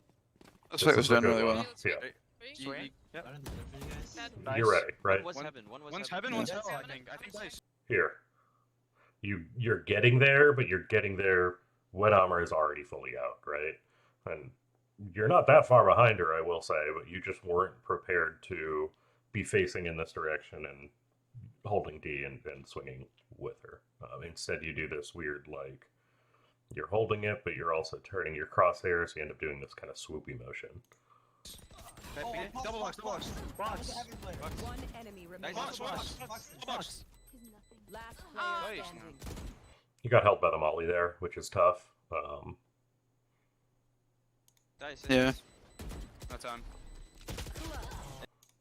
S2: This
S1: This
S2: fight was
S1: is a
S2: done
S1: good
S2: really
S1: one.
S2: well.
S4: Let's
S1: Yeah.
S4: Three.
S7: Swing. Yep.
S6: Right in the middle for you guys.
S4: Dead.
S7: Nice.
S1: You're ready, right?
S5: One was
S3: One-
S5: heaven. One was
S3: One's
S5: heaven.
S3: heaven, one's
S4: Yeah.
S3: hell. I
S4: Seven.
S3: think. I think dice.
S1: Here. You're getting there, but you're getting there when Amr is already fully out, right? And you're not that far behind her, I will say, but you just weren't prepared to be facing in this direction and holding D and swinging with her. Instead, you do this weird, like, you're holding it, but you're also turning your crosshairs, so you end up doing this kind of swoopy motion.
S6: Oh, box,
S3: Double box, double box.
S6: Box. Heavy player.
S9: One enemy remaining.
S3: Box, box.
S6: Box.
S3: Box.
S8: Tis nothing.
S9: Last
S4: Ah.
S9: player
S3: Nice.
S9: standing.
S1: You got held by the molly there, which is tough.
S5: Dice.
S2: Yeah.
S3: No time.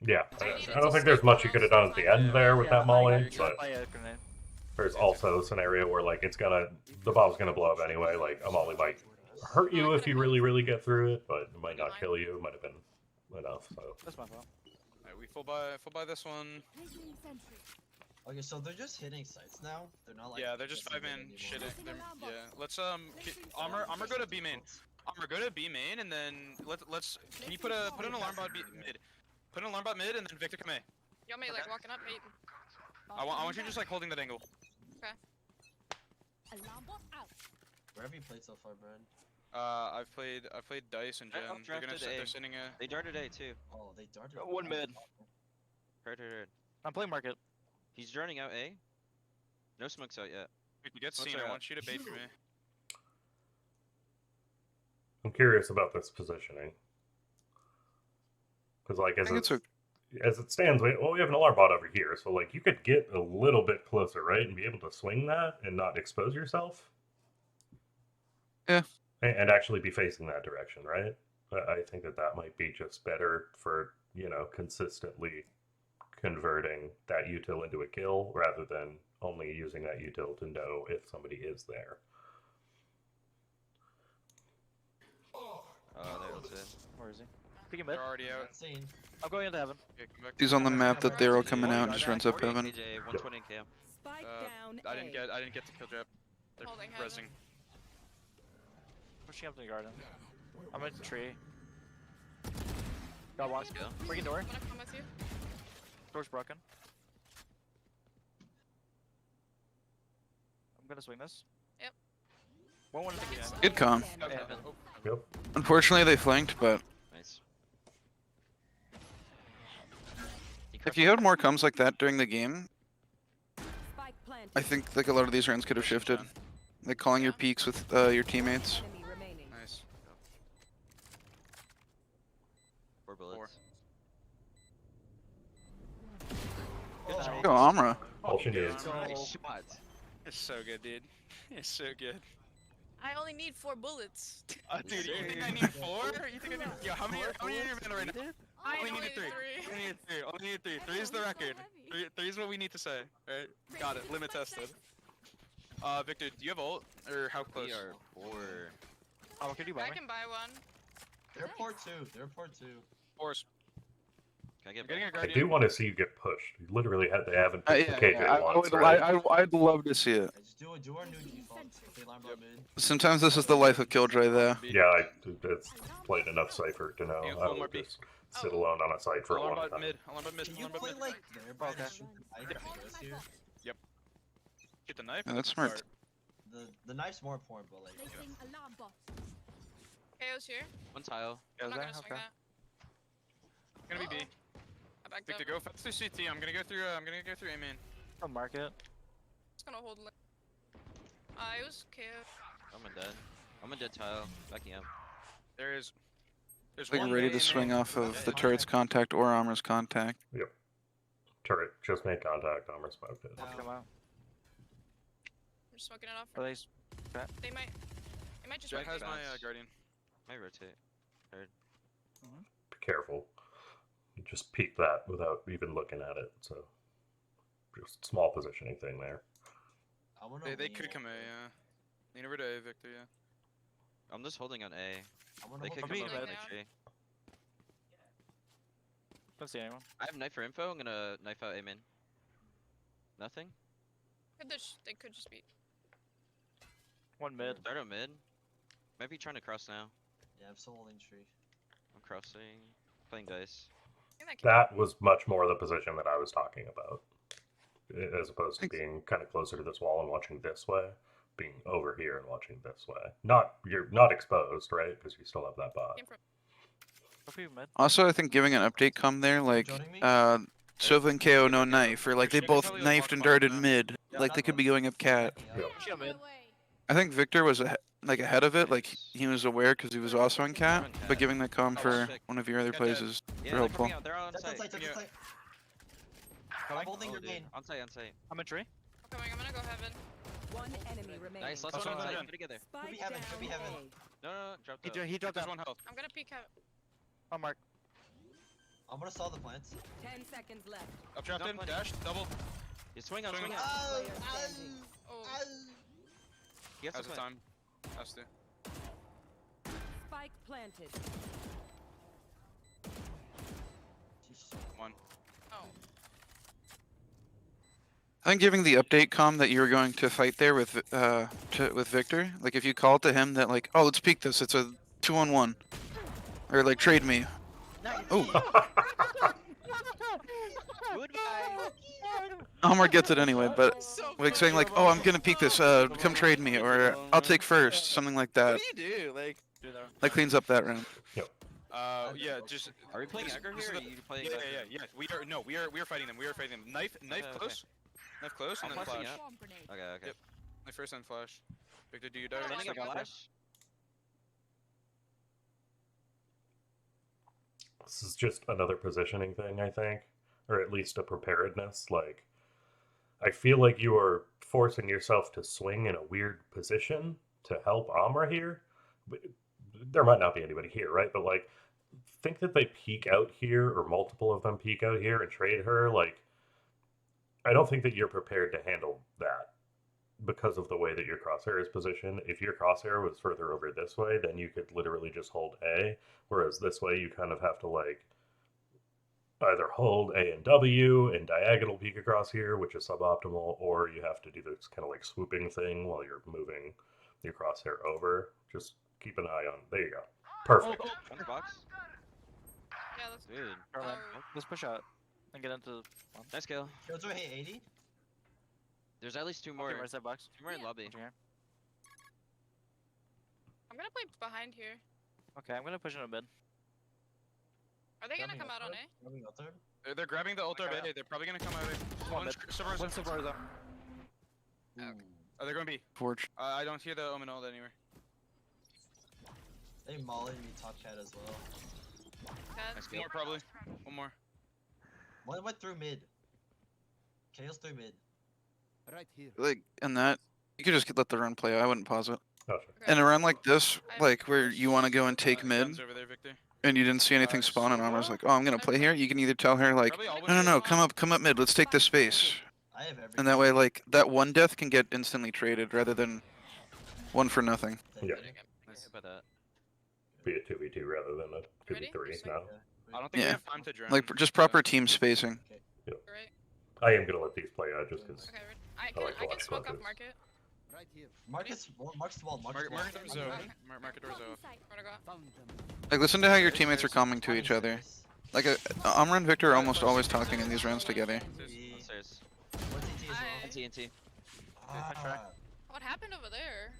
S1: Yeah,
S4: I
S1: I
S4: needed
S1: don't
S4: to
S1: think there's
S4: stick
S1: much
S4: or
S1: you could have
S4: else
S1: done
S4: the
S1: at the
S4: time
S1: end
S4: would-
S1: there with
S7: Yeah,
S1: that molly,
S7: you gotta
S1: but
S7: play a grenade.
S1: there's also a scenario where like the bomb's gonna blow up anyway. Like a molly might hurt you if you really get through it, but it might not kill you. It might have been enough. So
S7: That's my fault.
S3: Alright, we full buy this one.
S8: Placing sentry.
S6: Okay, so they're just hitting sites now. They're not like.
S3: Yeah, they're just
S6: guessing
S3: 5-man
S6: anymore.
S3: shit.
S8: Placing alarm box.
S3: Yeah. Let's Armor go to B main. Armor go to B main and then let's can you put an alarm bot mid? Put an alarm bot mid and then Victor come A.
S4: You want me like walking up? Hey,
S3: I want you just like holding that angle.
S8: Alarm bot out.
S6: Where have you played so far, Brad?
S3: I've played Dice and
S5: I
S3: Jen. They're gonna
S5: updrafted A.
S3: they're sending a
S5: They darted A too.
S6: Oh, they darted.
S7: One mid.
S5: Heard.
S7: I'm playing market.
S5: He's darting out A. No smokes out yet.
S3: If you get
S5: Smokes
S3: seen,
S5: are
S3: I
S5: out.
S3: want you to bait for me.
S1: I'm curious about this positioning because like
S2: I think it's
S1: as it stands, we have an alarm bot over here, so like you could get a little bit closer, right, and be able to swing that and not expose yourself.
S2: Yeah.
S1: And actually be facing that direction, right? I think that might be just better for consistently converting that util into a kill rather than only using that util to know if somebody is there.
S5: Oh, there, that's it.
S7: Where is he? Peeking mid.
S3: They're already out.
S6: That's seen.
S7: I'm going into heaven.
S3: Okay, come back.
S2: He's on the map that they're all coming out and just runs up heaven.
S5: AJ, 120 in cam.
S9: Spike down.
S3: I didn't get to kill Jeb. They're
S4: Holding
S3: resing.
S4: heaven.
S7: Pushing up to the garden. I'm in the tree. Got one.
S5: Go.
S7: Breaking door.
S4: I'm gonna come with you.
S7: Door's broken. I'm gonna swing this.
S4: Yep.
S7: One in the beginning.
S2: Good con.
S3: Okay.
S7: Yeah.
S3: Oh,
S1: Yep.
S2: Unfortunately, they flanked, but
S5: Nice.
S2: if you had more comms like that during the game,
S9: Spike planted.
S2: I think like a lot of these rounds could have shifted. Like calling your peaks with your teammates.
S9: Enemy remaining.
S3: nice.
S5: 4 bullets.
S7: Good job.
S2: Go Amra.
S1: All she needs.
S5: Nice shot.
S3: It's so good, dude. It's so good.
S4: I only need 4 bullets.
S3: Dude, you think I need 4? You think I need? Yo, how many are you in right now?
S4: I
S3: Only needed 3. Only needed 3. Only needed 3. 3 is the record. 3 is what we need to say. Right? Got it. Limit tested. Victor, do you have ult or how close?
S5: We are 4.
S7: Oh, can you buy
S4: I
S7: me?
S4: can buy one.
S6: They're port 2. They're port 2.
S3: Force.
S5: Can I get
S3: I'm getting a
S5: back?
S1: I
S3: guardian.
S1: do want to see you get pushed. You literally they haven't
S2: Yeah,
S1: picked the KJ
S2: I
S1: once,
S2: would,
S1: right?
S2: I'd love to see it.
S6: Yeah, just do our new default. They line bar mid.
S2: Sometimes this is the life of Killjoy, though.
S1: Yeah, it's played enough Cypher to know
S3: Yeah,
S1: I
S3: one more
S1: will
S3: beat.
S1: just sit alone on a site for a
S3: Alarm
S1: long
S3: bot
S1: time.
S3: mid. Alarm bot mid.
S6: Can you
S3: Alarm bot
S6: play
S3: mid.
S6: like there, Brad,
S7: Okay.
S6: and shoot the knife and us here?
S3: Get the knife.
S2: Yeah, that's smart.
S6: The knife's more important, but like.
S8: Placing alarm bot.
S4: KO's here.
S5: 1 tile.
S7: Yeah,
S4: I'm
S7: is
S4: not
S7: there?
S4: gonna swing
S7: Okay.
S4: that.
S3: Gonna be B.
S4: I backed
S3: Victor,
S4: up.
S3: go fast through CT. I'm gonna go through. I'm gonna go through A main.
S7: I'll mark it.
S4: Just gonna hold. It was KO.
S5: I'm a dead. I'm a dead tile. Backing up.
S3: There's
S2: Like
S3: one
S2: ready
S3: A
S2: to
S3: in
S2: swing
S3: main.
S2: off of the turret's contact or armor's contact.
S1: Turret, just make contact. Armor smoked it.
S7: I'll come out.
S4: I'm just smoking it off.
S7: Are they?
S4: They might just.
S3: Jack
S4: wait.
S3: has my
S5: fast.
S3: guardian.
S5: Might rotate.
S1: Be careful. You just peek that without even looking at it. So, just small positioning thing there.
S6: I wanna
S3: They
S6: lean
S3: could come A.
S6: over.
S3: Yeah. Lean over to A, Victor. Yeah.
S5: I'm just holding on A.
S6: I wanna
S5: They
S6: hold
S5: could
S6: the
S5: come up
S7: beat
S5: in
S6: mid.
S5: the
S4: now.
S5: tree.
S7: Don't see anyone.
S5: I have knife for info. I'm gonna knife out A main. Nothing?
S4: They could just be.
S7: One mid.
S5: Start out mid. Might be trying to cross now.
S6: Yeah, I'm still holding tree.
S5: I'm crossing. Playing dice.
S4: I think
S1: That was much more the position that I was talking about, as opposed to
S2: Thanks.
S1: being kind of closer to this wall and watching this way, being over here and watching this way. You're not exposed, right? Because you still have that bot.
S4: came from.
S7: Go for you mid.
S2: Also, I think giving an update come there, like,
S6: Joining me?
S2: Sova and KO no knife, or like they
S3: Actually, I
S2: both
S3: could probably
S2: knifed
S3: walk
S2: and
S3: behind
S2: darted
S3: them.
S2: mid.
S6: Yeah,
S2: Like they could be going up cat.
S1: Yeah.
S7: She got mid.
S2: I think Victor was ahead of it, like he was aware because he was also on cat,
S5: on
S2: but
S5: cat.
S2: giving that comm
S5: Oh,
S2: for
S5: sick.
S2: one of your other
S3: Got
S2: plays
S3: that.
S2: is
S5: Yeah,
S2: super
S5: they're coming
S2: helpful.
S5: out. They're on
S6: That's on
S5: site.
S6: site, that's
S3: Yeah.
S6: on site.
S5: Coming?
S6: holding your
S5: dude.
S6: main.
S5: On site, on site.
S7: I'm in tree.
S4: I'm coming. I'm gonna go heaven.
S9: One enemy remaining.
S5: Nice, last
S3: That's
S5: one on
S3: what I'm
S5: site.
S3: doing.
S5: Put together.
S9: Spike
S6: Could be heaven, could be
S9: down
S6: heaven.
S9: A.
S5: No, drop
S7: He,
S5: the.
S7: he dropped
S3: There's
S7: down.
S3: 1 health.
S4: I'm gonna peek heaven.
S7: I'll mark.
S6: I'm gonna saw the plants.
S9: 10 seconds left.
S3: Up trapped
S5: Not
S3: him.
S5: plenty.
S3: Dash. Double.
S5: You swing on,
S3: Swing
S5: swing
S3: on.
S5: on.
S9: Player standing.
S4: Oh.
S5: He has to
S3: Has the
S5: swing.
S3: time. Has to.
S9: Spike planted.
S6: Jeez.
S3: 1.
S4: Oh.
S2: I think giving the update comm that you were going to fight there with with Victor, like if you call to him that like, oh let's peek this, it's a 2-on-1, or like trade me. Oh,
S5: Goodbye.
S2: Amar gets it anyway, but like saying like, oh I'm gonna peek this, come trade me, or I'll take first, something like that.
S3: What do you do? Like.
S7: Do there.
S2: That cleans up that round.
S3: Yeah. Just.
S5: Are we playing
S3: This-
S5: aggro
S3: this
S5: here,
S3: is
S5: or are
S3: the-
S5: you playing?
S3: Yeah. We are. No, we are fighting them. We are fighting them. Knife
S5: Okay.
S3: close. Knife close, and
S5: I'm
S3: then
S5: flashing
S3: flash.
S5: up.
S8: Bomb grenade.
S5: Okay.
S3: Yep. My first and flash. Victor, do you die?
S4: Yeah,
S3: or
S5: Running
S3: not?
S5: a
S4: Second
S5: flash.
S1: This is just another positioning thing, I think, or at least a preparedness. Like, I feel like you are forcing yourself to swing in a weird position to help Amra here. But there might not be anybody here, right? But like, think that they peek out here, or multiple of them peek out here and trade her. Like, I don't think that you're prepared to handle that. because of the way that your crosshair is positioned, if your crosshair was further over this way, then you could literally just hold A. Whereas this way, you kind of have to like either hold A and W and diagonal peek across here, which is suboptimal, or you have to do this kind of like swooping thing while you're moving your crosshair over. Just keep an eye on. There you go. Perfect.
S5: On the box.
S4: Yeah, let's.
S5: Dude.
S7: Alright,
S4: Oh.
S7: let's push out and get into one.
S5: Nice kill.
S6: Killjoy hit 80.
S5: There's at least two more.
S7: Okay, right side box.
S5: Two more in lobby.
S7: Pushing here.
S4: I'm gonna play behind here.
S7: Okay, I'm gonna push into mid.
S4: Are they gonna
S6: Grabbing
S4: come out on
S6: Ultra,
S4: A?
S6: grabbing Ultra.
S3: They're grabbing the ult
S7: Okay.
S3: A. They're probably gonna come out A.
S7: One mid.
S3: Subverse.
S7: One subverse up.
S4: Okay.
S3: Oh, they're gonna be.
S2: Forge.
S3: I don't hear the Omen ult anywhere.
S6: They mollied me top cat as well.
S4: Dead.
S5: Nice
S3: One
S5: kill.
S3: more probably. One more.
S6: One went through mid. Chaos through mid.
S2: Like, and that, you could just let the run play. I wouldn't pause it.
S1: Oh, sure.
S4: Okay.
S2: And a run like this,
S4: I have
S2: like where
S4: first.
S2: you want to go and take mid,
S3: Guns over there, Victor.
S2: and you didn't see anything spawn, and I was like, oh, I'm gonna play here. You can either tell her like,
S3: Probably all
S2: no, no,
S3: ones
S2: no, come up mid. Let's take this space.
S6: I have everything.
S2: And that way, like that one death can get instantly traded rather than one for nothing.
S1: Yeah.
S5: Nice about that.
S1: Be a 2v2 rather than a
S4: Ready?
S1: 2v3
S4: Just
S1: now.
S4: like-
S3: I don't think we
S2: Yeah.
S3: have time to drown.
S2: Like just proper team spacing.
S4: Right.
S1: I am gonna let these play out just because.
S4: Okay. I
S1: I
S4: can.
S1: like to
S4: I can
S1: watch
S4: smoke off
S1: clutches.
S4: market.
S6: Marcus wall. Marcus wall. Marcus
S3: Market
S6: wall.
S3: doors
S4: Okay.
S3: off. Market doors off.
S4: Where to go?
S2: Like listen to how your teammates are calming to each other. Like Amra and Victor are almost always talking in these rounds together.
S5: Downstairs.
S6: One CT as well.
S4: I-
S5: TNT.
S6: Ah,
S4: What happened over there?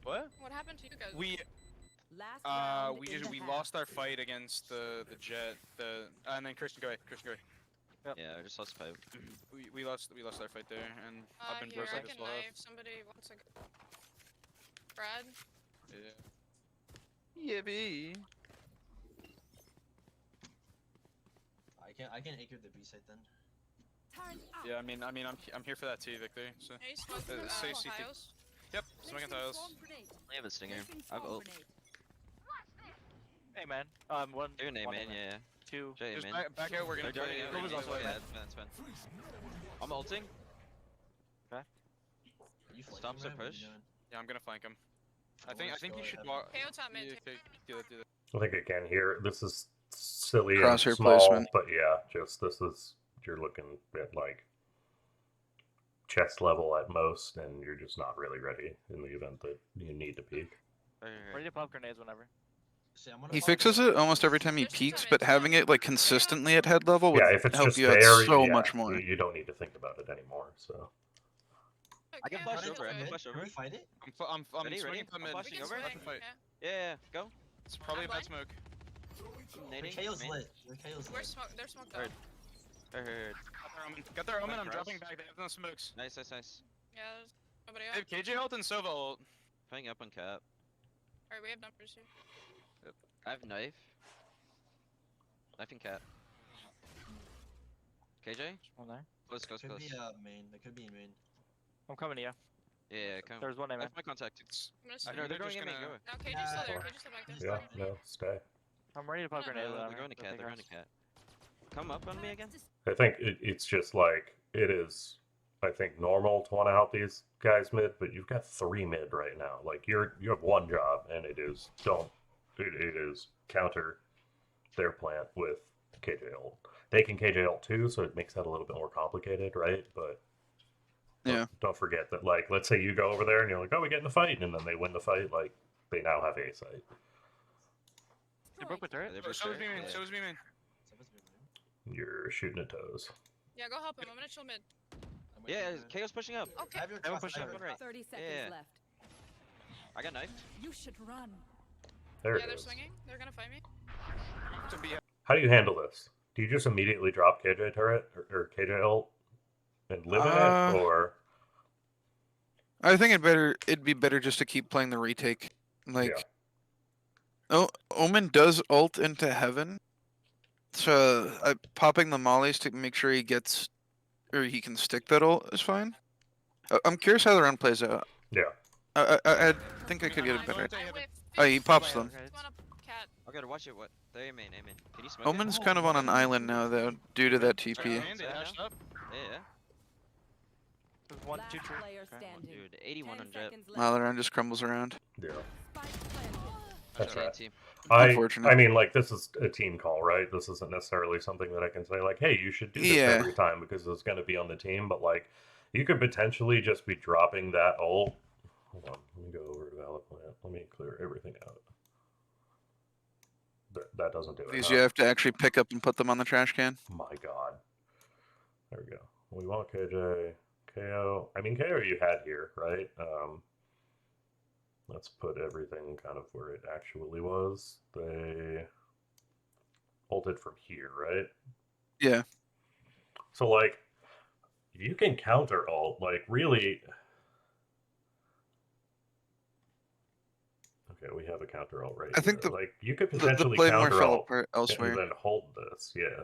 S3: What?
S4: What happened to you guys?
S9: Last round
S3: We
S9: in
S3: just
S9: the
S3: we
S9: half.
S3: lost our fight against the jet. And then Christian, go away. Christian, go away.
S5: Yeah, I just lost pipe.
S3: We lost our fight there, and I've been
S4: Here,
S3: broke
S4: I
S3: like this
S4: can
S3: whole half.
S4: knife somebody once again. Brad?
S3: Yeah.
S2: Yeah,
S6: I can anchor the B site then.
S8: Turn up.
S3: Yeah, I mean, I'm here for that too, Victor. So.
S4: Hey, smoke
S3: say CT.
S4: tiles.
S3: Yep, smoking tiles.
S5: I have a stinger. I have ult.
S7: Hey man. One.
S5: Your name,
S7: one
S5: man.
S7: in there.
S5: Yeah.
S7: Two.
S5: Jay,
S3: Just
S5: man.
S3: back out. We're gonna
S5: They're
S3: play.
S5: joining.
S7: Go was also
S5: Yeah,
S7: right.
S5: that's fine. I'm ulting.
S6: You flanking
S5: Stops
S6: him,
S5: or
S6: or what are you
S5: push?
S6: doing?
S3: Yeah, I'm gonna flank him. I
S6: Oh,
S3: think
S6: let's
S3: you
S6: go
S3: should
S6: ahead.
S3: walk.
S4: KO top mid.
S3: Yeah,
S4: take
S3: okay, do that.
S1: I think again here, this is silly
S2: Crosshair
S1: and small,
S2: placement.
S1: but yeah, just this is you're looking at like chest level at most, and you're just not really ready in the event that you need to peek.
S7: Ready to pop grenades whenever.
S6: See, I'm gonna
S2: He
S6: follow
S2: fixes
S6: the-
S2: it almost every time he
S4: There's
S2: peeks,
S4: some
S2: but
S4: in
S2: having
S4: top.
S2: it like consistently at head level would
S1: Yeah, if it's
S2: help
S1: just
S2: you out
S1: there,
S2: so
S1: yeah,
S2: much more.
S1: you don't need to think about it anymore. So
S5: I can
S4: KO
S5: flash
S4: top
S5: over, I
S4: mid.
S5: can flash
S6: Can
S5: over.
S6: we fight it?
S3: I'm
S5: Ready,
S3: swinging
S5: ready?
S3: top
S5: I'm
S3: mid.
S5: flashing
S4: We can
S5: over?
S3: I
S4: swing,
S3: can fight.
S4: yeah.
S5: Yeah, go.
S3: It's probably a bad
S4: blind.
S3: smoke.
S6: The
S5: Nading.
S6: KO's
S5: main.
S6: lit. The KO's
S4: We're
S6: lit.
S4: smoke. They're smoked
S5: Heard.
S4: out.
S5: Heard.
S3: Got their omen. I'm
S5: Cross.
S3: dropping back. They have no smokes.
S5: Nice, nice, nice.
S4: Yeah, there's nobody
S3: They
S4: else.
S3: have KJ ult and Sova ult.
S5: Playing up on cap.
S4: Alright, we have numbers here.
S5: I have knife. Knife and cat. KJ?
S7: One there.
S5: Close, close,
S6: Could
S5: close.
S6: be main. That could be main.
S7: I'm coming to you.
S5: Yeah, come.
S7: There's one name.
S5: Knife my contact.
S4: I'm gonna
S3: I
S4: swing.
S3: know
S5: No, they're
S3: they're
S5: going
S3: just
S5: in main,
S3: gonna.
S5: go.
S4: No, KJ's still there.
S6: Yeah.
S4: KJ's still back there.
S1: yeah, no, stay.
S7: I'm ready to pop
S4: No,
S7: grenades.
S5: No,
S7: whenever.
S5: they're going to
S7: Go
S5: cat,
S7: take
S5: they're going
S7: ours.
S5: to cat. Come up on me again?
S1: I think it's just like it is. I think normal to want to help these guys mid, but you've got 3 mid right now. Like you have one job, and it is it is counter their plant with KJ ult. They can KJ ult too, so it makes that a little bit more complicated, right? But
S2: Yeah.
S1: don't forget that, like, let's say you go over there and you're like, oh, we get in the fight, and then they win the fight. Like they now have A site.
S7: They broke the turret.
S5: They're
S3: So
S5: for
S3: was
S5: sure.
S3: B-main.
S5: Yeah.
S3: So was B-main.
S6: Someone's moving.
S1: You're shooting at toes.
S4: Yeah, go help him. I'm gonna chill mid.
S6: I'm waiting
S5: Yeah,
S6: for the-
S5: KO's pushing up.
S4: Okay.
S6: I have your
S7: I will
S6: cross,
S7: push
S6: I have
S7: it.
S6: your
S5: Right.
S9: 30 seconds
S5: Yeah.
S9: left.
S5: I got knifed.
S8: You should run.
S1: There
S4: Yeah,
S1: it
S4: they're
S1: is.
S4: swinging. They're gonna fight me.
S3: To be
S1: How do you handle this? Do you just immediately drop KJ turret or KJ ult and live in it, or
S2: I think it'd be better just to keep playing the retake. Like, oh, Omen does ult into heaven, so popping the mollies to make sure he gets or he can stick that ult is fine. I'm curious how the run plays out.
S1: yeah?
S2: I think I could get it better. Oh, he pops them.
S4: One up, cat.
S5: I gotta watch it. What? They aim in, aim in. Can you smoke
S2: Omen's
S5: it?
S2: kind of on an island now, though, due to that TP.
S3: They dashed up.
S5: Yeah, yeah.
S7: One,
S9: Last
S7: two, tree.
S9: player
S7: Okay.
S9: standing.
S5: Dude, 81
S9: 10
S5: on jet.
S9: seconds left.
S2: Malaran just crumbles around.
S1: Yeah.
S9: Spike planted.
S1: That's right.
S5: Team.
S2: Unfortunate.
S1: I mean, like, this is a team call, right? This isn't necessarily something that I can say, like, hey, you should do this
S2: Yeah.
S1: every time because it's going to be on the team. But, like, you could potentially just be dropping that ult. Hold on. Let me go over to Valor Plant. Let me clear everything out. That doesn't do it.
S2: These
S1: huh?
S2: you have to actually pick up and put them on the trash can.
S1: My God. There we go. We want KJ, KO. I mean, KO you had here, right? Let's put everything kind of where it actually was. They ulted from here, right?
S2: Yeah.
S1: So, like, you can counter ult, like, really. Okay, we have a counter ult right
S2: I think
S1: here. Like, you could
S2: The
S1: potentially
S2: play more
S1: counter
S2: fell
S1: ult
S2: apart
S1: and
S2: elsewhere.
S1: then hold this, yeah.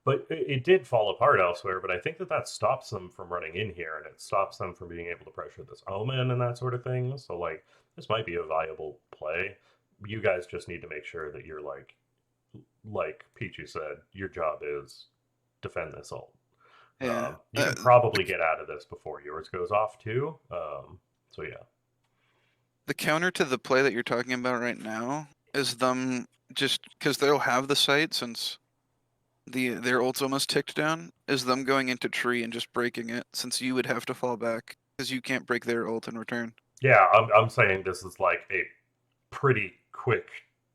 S1: But it did fall apart elsewhere, but I think that stops them from running in here, and it stops them from being able to pressure this Omen and that sort of thing. So, like, this might be a viable play. You guys just need to make sure that you're, like Peachy said, your job is defend this ult.
S2: Yeah.
S1: You can probably get out of this before yours goes off, too. So, yeah.
S2: The counter to the play that you're talking about right now is them just because they'll have the site since their ult's almost ticked down, is them going into tree and just breaking it since you would have to fall back because you can't break their ult in return.
S1: Yeah, I'm saying this is like a pretty quick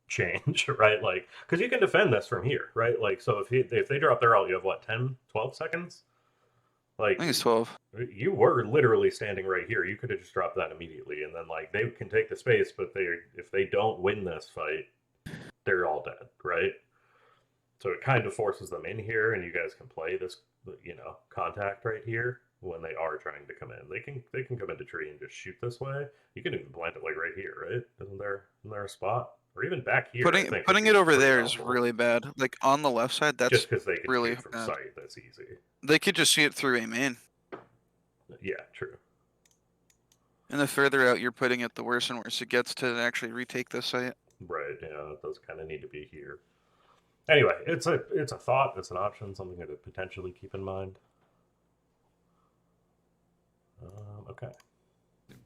S1: change, right? Like, because you can defend this from here, right? Like, so if they drop their ult, you have what, 10, 12 seconds? Like,
S2: I think it's 12.
S1: You were literally standing right here. You could have just dropped that immediately, and then like they can take the space, but if they don't win this fight, they're all dead, right? So it kind of forces them in here, and you guys can play this, contact right here when they are trying to come in. They can come into tree and just shoot this way. You can even plant it like right here, right? Isn't there a spot? Or even back here.
S2: Putting it over there is really bad. Like on the left side, that's
S1: just because they can
S2: really
S1: shoot from
S2: bad.
S1: sight. That's easy.
S2: They could just see it through a main.
S1: Yeah, true.
S2: And the further out you're putting it, the worse and worse it gets to actually retake this site.
S1: Right. Yeah, it does kind of need to be here. Anyway, it's a thought. It's an option. Something to potentially keep in mind. Okay.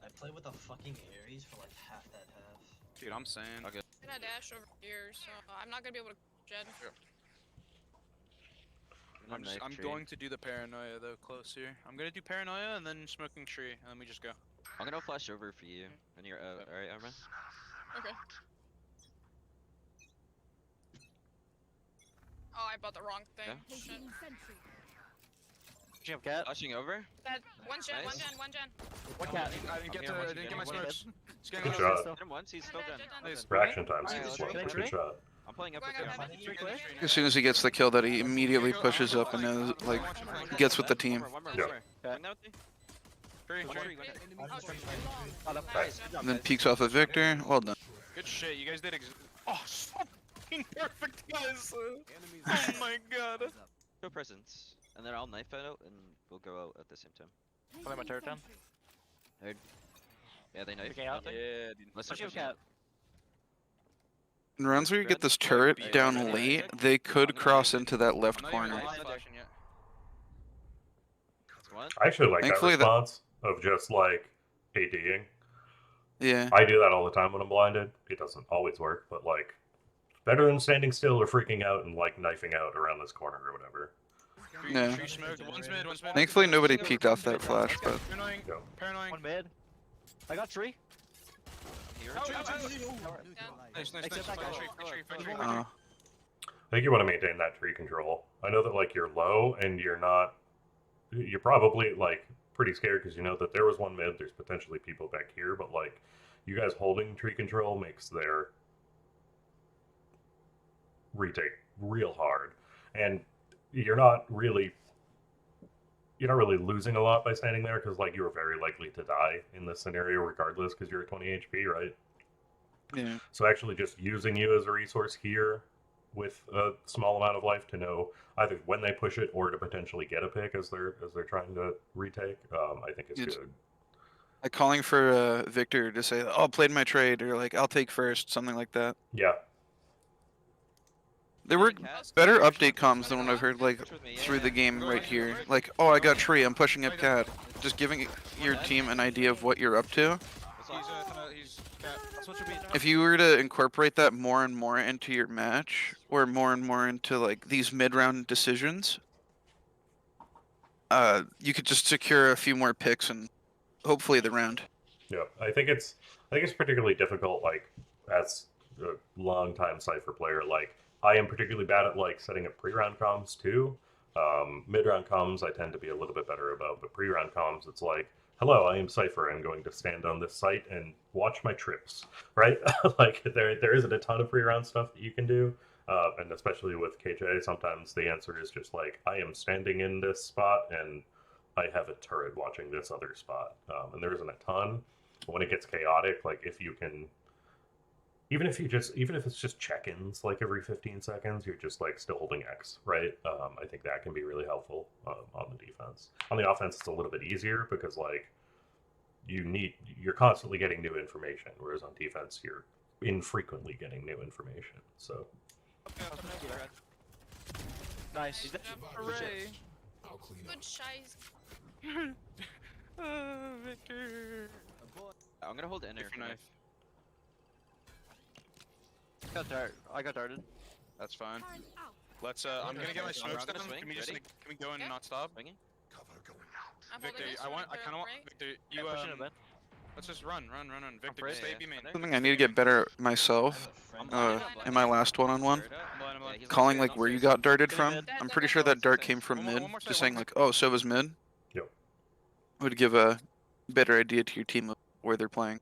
S6: I played with a fucking Ares for like half that half.
S3: Dude, I'm saying.
S5: Okay.
S4: I'm gonna dash over here, so I'm not gonna be able to Jed.
S3: I'm going to do the paranoia though, close here. I'm gonna do paranoia and then smoking tree, and then we just go.
S5: I'm gonna flash over for you when you're out. Alright, Arma?
S4: Okay. Oh, I bought the wrong thing.
S5: Yeah.
S4: Shit.
S7: Did you have cat?
S5: Flashing over?
S4: That one gen,
S5: Nice.
S4: one gen.
S7: One cat.
S3: I didn't get
S5: here,
S3: I
S5: once
S3: didn't
S5: again,
S3: get my
S5: one
S3: smokes. Just getting
S1: Good
S3: close.
S1: shot.
S5: Hit him once, he's still done.
S4: Nice.
S1: Reaction time.
S7: Alright,
S1: Good
S7: let's
S1: shot.
S7: go.
S1: Good shot.
S5: I'm playing up with
S4: Going
S5: him.
S4: up heavy.
S2: As soon as he gets the kill, that he immediately pushes up and gets with the team.
S5: One more.
S1: Yeah.
S5: Bring that thing.
S3: Tree,
S5: One
S3: tree.
S5: more, one more.
S4: Oh, tree.
S7: Oh, that-
S4: Nice.
S2: And then peeks off of Victor. Well done.
S3: Good shit. You guys did. Oh, so fucking perfect, guys. Oh my god.
S5: Show presence. And then I'll knife it out and we'll go out at the same time.
S7: Play my turret down.
S5: Yeah, they knife.
S7: Picking out
S5: Nothing.
S3: Yeah, dude.
S5: Let's
S7: Push
S5: push
S7: him, cat.
S2: In rounds where you get this turret down late, they could cross into that left
S3: I'm not even
S2: corner.
S3: live flashing yet.
S5: That's one.
S1: I actually like that
S2: Thankfully that-
S1: response of just like ADing.
S2: Yeah.
S1: I do that all the time when I'm blinded. It doesn't always work, but like it's better than standing still or freaking out and like knifing out around this corner or whatever.
S2: Yeah.
S3: Tree smoked. One's mid, one's mid.
S2: Thankfully nobody peeked off that flash, but
S3: Paranoid.
S1: Go.
S3: Paranoid.
S7: One mid. I got tree.
S5: Here.
S3: Oh,
S7: Tree,
S3: oh,
S7: tree,
S3: oh,
S7: tree.
S3: Nice, nice,
S7: Except
S3: nice.
S7: that guy.
S3: Tree, tree, tree, tree.
S2: uh,
S1: I think you want to maintain that tree control. I know that like you're low and you're probably like pretty scared because you know that there was one mid. There's potentially people back here, but like you guys holding tree control makes their retake real hard, and you're not really losing a lot by standing there because like you were very likely to die in this scenario regardless because you're at 20 HP, right?
S2: yeah.
S1: So actually just using you as a resource here with a small amount of life to know either when they push it or to potentially get a pick as they're trying to retake, I think is
S2: It's-
S1: good.
S2: Like calling for Victor to say, "Oh, played my trade," or like, "I'll take first," something like that.
S1: Yeah,
S2: There were
S5: Cat.
S2: better update comms than what I've heard like
S5: Push with me.
S2: through
S5: Yeah,
S2: the game right here. Like, "Oh, I got tree. I'm pushing up cat." just giving your team an idea of what you're up to.
S3: He's cat.
S7: That's what should be.
S2: If you were to incorporate that more and more into your match, or more and more into like these mid-round decisions, you could just secure a few more picks and hopefully the round.
S1: Yeah, I think it's particularly difficult, like as a long-time Cypher player. Like I am particularly bad at like setting up pre-round comms too. Mid-round comms I tend to be a little bit better about, but pre-round comms it's like, hello, I am Cypher. I'm going to stand on this site and watch my trips, right? Like there isn't a ton of pre-round stuff that you can do. And especially with KJ, sometimes the answer is just like, I am standing in this spot and I have a turret watching this other spot. And there isn't a ton. But when it gets chaotic, like if you can, even if it's just check-ins like every 15 seconds, you're just like still holding X, right? I think that can be really helpful on the defense. On the offense, it's a little bit easier because like you're constantly getting new information, whereas on defense, you're infrequently getting new information. So.
S7: Nice.
S3: Hooray!
S4: Good shies.
S3: Victor.
S5: I'm gonna hold inner.
S3: If your knife.
S7: I got darted.
S3: That's fine.
S8: Turn out.
S3: Let's. I'm gonna get my smokes
S5: gonna
S3: down.
S5: swing.
S3: Can we just
S5: Ready?
S3: can we go in and
S4: Okay.
S3: not stop?
S5: Swinging.
S4: I'm
S3: Victor,
S4: holding this
S3: I
S4: one
S3: kind of want
S4: right?
S3: Victor.
S7: Yeah,
S3: You
S7: pushing a bit.
S3: let's just run. Victor,
S7: free.
S3: stay
S5: Yeah,
S3: B main.
S5: yeah.
S2: Something I need to get better at myself. In my last one-on-one,
S3: I'm blind, I'm blind.
S2: calling like where you got darted
S7: Get
S2: from.
S7: mid.
S2: I'm pretty sure that dart came from
S3: One more-
S2: mid.
S3: one more
S2: Just
S3: side,
S2: saying
S3: one
S2: like, oh, so was mid.
S1: Yep.
S2: Would give a better idea to your team of where they're playing.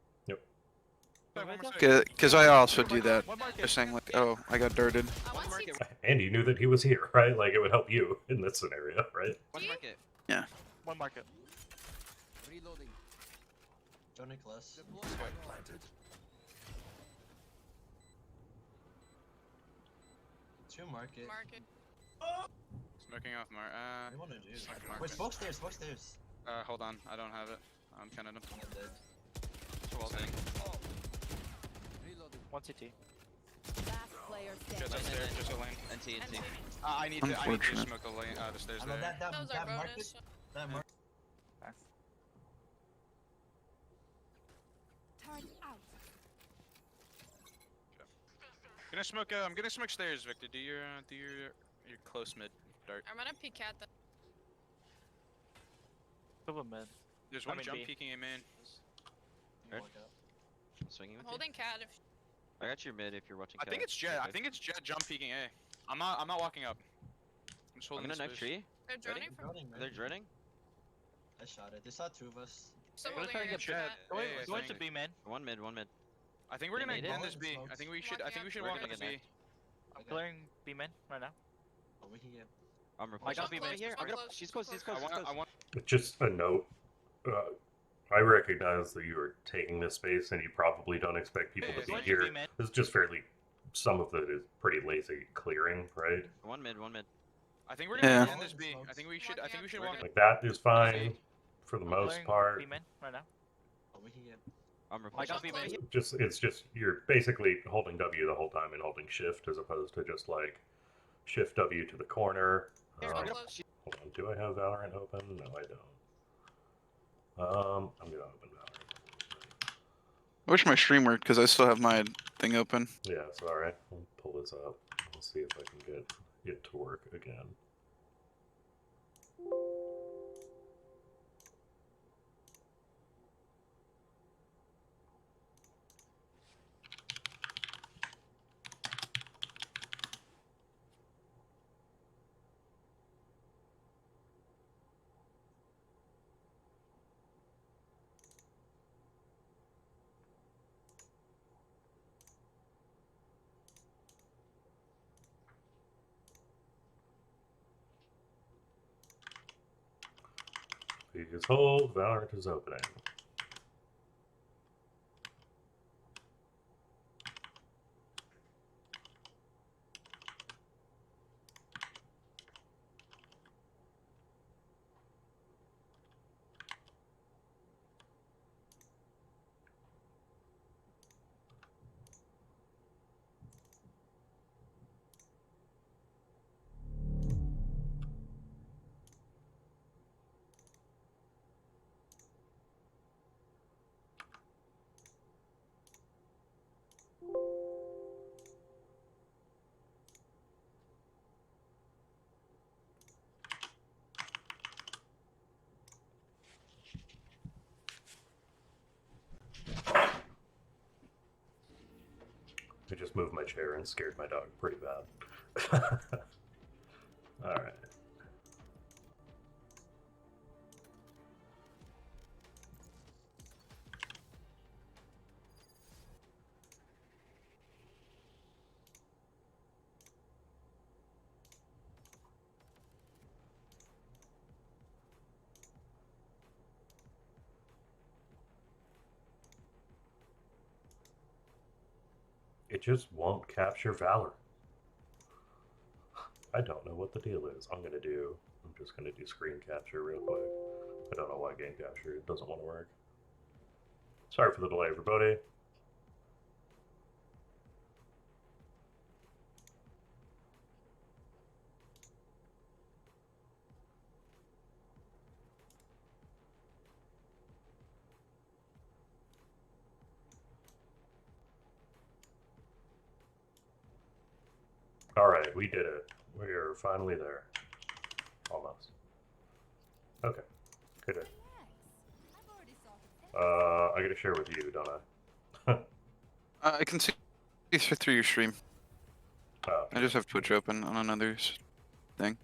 S3: One more side.
S2: Because I also do that.
S7: One market.
S2: Just saying like, oh, I got darted.
S4: I want
S5: market.
S4: CT.
S1: And you knew that he was here, right? Like it would help you in this scenario, right?
S5: One
S4: Do you?
S5: market.
S7: One market.
S6: Joe Nicholas. Two market.
S4: Market.
S3: Smoking off Mar.
S6: What do you want to do?
S3: Market.
S6: Wait, smoke stairs, smoke stairs.
S3: Hold on. I don't have it. I'm kind of.
S6: I'm dead.
S5: Well done.
S7: One CT.
S9: Last player
S3: Just
S9: standing.
S3: upstairs, just a lane.
S5: NT.
S4: And CT.
S3: I need to
S2: Unfortunate.
S3: smoke the lane. The stairs
S6: I know
S3: there.
S6: that
S4: Those are
S6: market.
S4: bonus.
S6: That market.
S8: Turn out.
S3: I'm gonna smoke stairs, Victor. Do your close mid dart.
S4: I'm gonna peek at them.
S7: Double mid.
S3: There's
S7: I
S3: one
S7: mean
S3: jump
S7: B.
S3: peeking a main.
S5: Heard.
S6: Walk out.
S5: Swinging
S4: I'm
S5: with you.
S4: holding cat. If
S5: I got your mid if you're watching.
S3: I think it's Jet. I think it's Jet jump peeking A. I'm not walking up. I'm just
S5: I'm
S3: holding
S5: gonna knife
S3: space.
S5: tree.
S4: they're droning
S6: I'm
S4: from.
S6: droning,
S5: Are
S6: man.
S5: they dreading?
S6: I shot it. They saw two of us.
S4: Still
S7: We're
S4: holding
S7: trying to
S4: your
S7: get
S3: Jet.
S4: cat.
S7: Going
S3: Hey,
S7: going to
S3: thank
S7: B main.
S5: One mid.
S3: I think we're
S5: They
S3: gonna
S5: made it?
S3: end this B.
S6: Smokes.
S3: I think we should.
S4: Walking
S3: I think we
S4: up.
S3: should
S5: We're
S3: walk
S5: gonna
S3: up
S5: get
S3: B.
S5: knifed.
S7: I'm clearing B main right now.
S6: Oh, we can get.
S5: I'm
S7: I
S5: reporting.
S7: got
S4: Smoke
S7: B
S4: close,
S7: main here.
S4: smoke
S5: I'm gonna.
S4: close,
S5: She's close.
S4: smoke
S5: She's close.
S3: I want. I want.
S1: Just a note. I recognize that you are taking this space and you probably don't expect people
S3: Yeah,
S1: to be
S3: going to
S1: here.
S7: B main.
S1: This is just fairly. Some of it is pretty lazy clearing, right?
S5: One mid. One mid.
S3: I think we're
S2: Yeah.
S3: gonna end this B. I think we should. I think we should walk.
S1: Like that is fine for the most
S7: Clearing
S1: part.
S7: B main right now.
S6: Oh, we can get.
S5: I'm
S7: I
S5: reporting.
S7: got B main here.
S1: It's just you're basically holding W the whole time and holding shift as opposed to just like shift W to the corner.
S4: Here,
S1: Um,
S4: close.
S1: hold on, do I have Valorant open? No, I don't. I'm gonna open Valorant.
S2: I wish my stream worked because I still have my thing open.
S1: Yeah, sorry. I'll pull this up. We'll see if I can get it to work again. Please hold. Valorant is opening. I just moved my chair and scared my dog pretty bad. Alright. It just won't capture Valor. I don't know what the deal is. I'm just gonna do screen capture real quick. I don't know why game capture doesn't want to work. Sorry for the delay, everybody. Alright, we did it. We are finally there. Almost. Okay. Good. I gotta share with you, don't I?
S2: I can see through your stream.
S1: Oh,
S2: I just have Twitch open on another thing.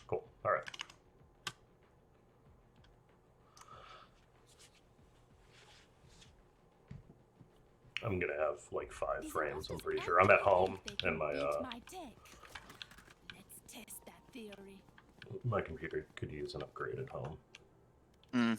S1: cool. Alright. I'm gonna have like 5 frames, I'm pretty sure. I'm at home, and my
S8: Let's test that theory.
S1: my computer could use an upgrade at home.
S2: Hmm.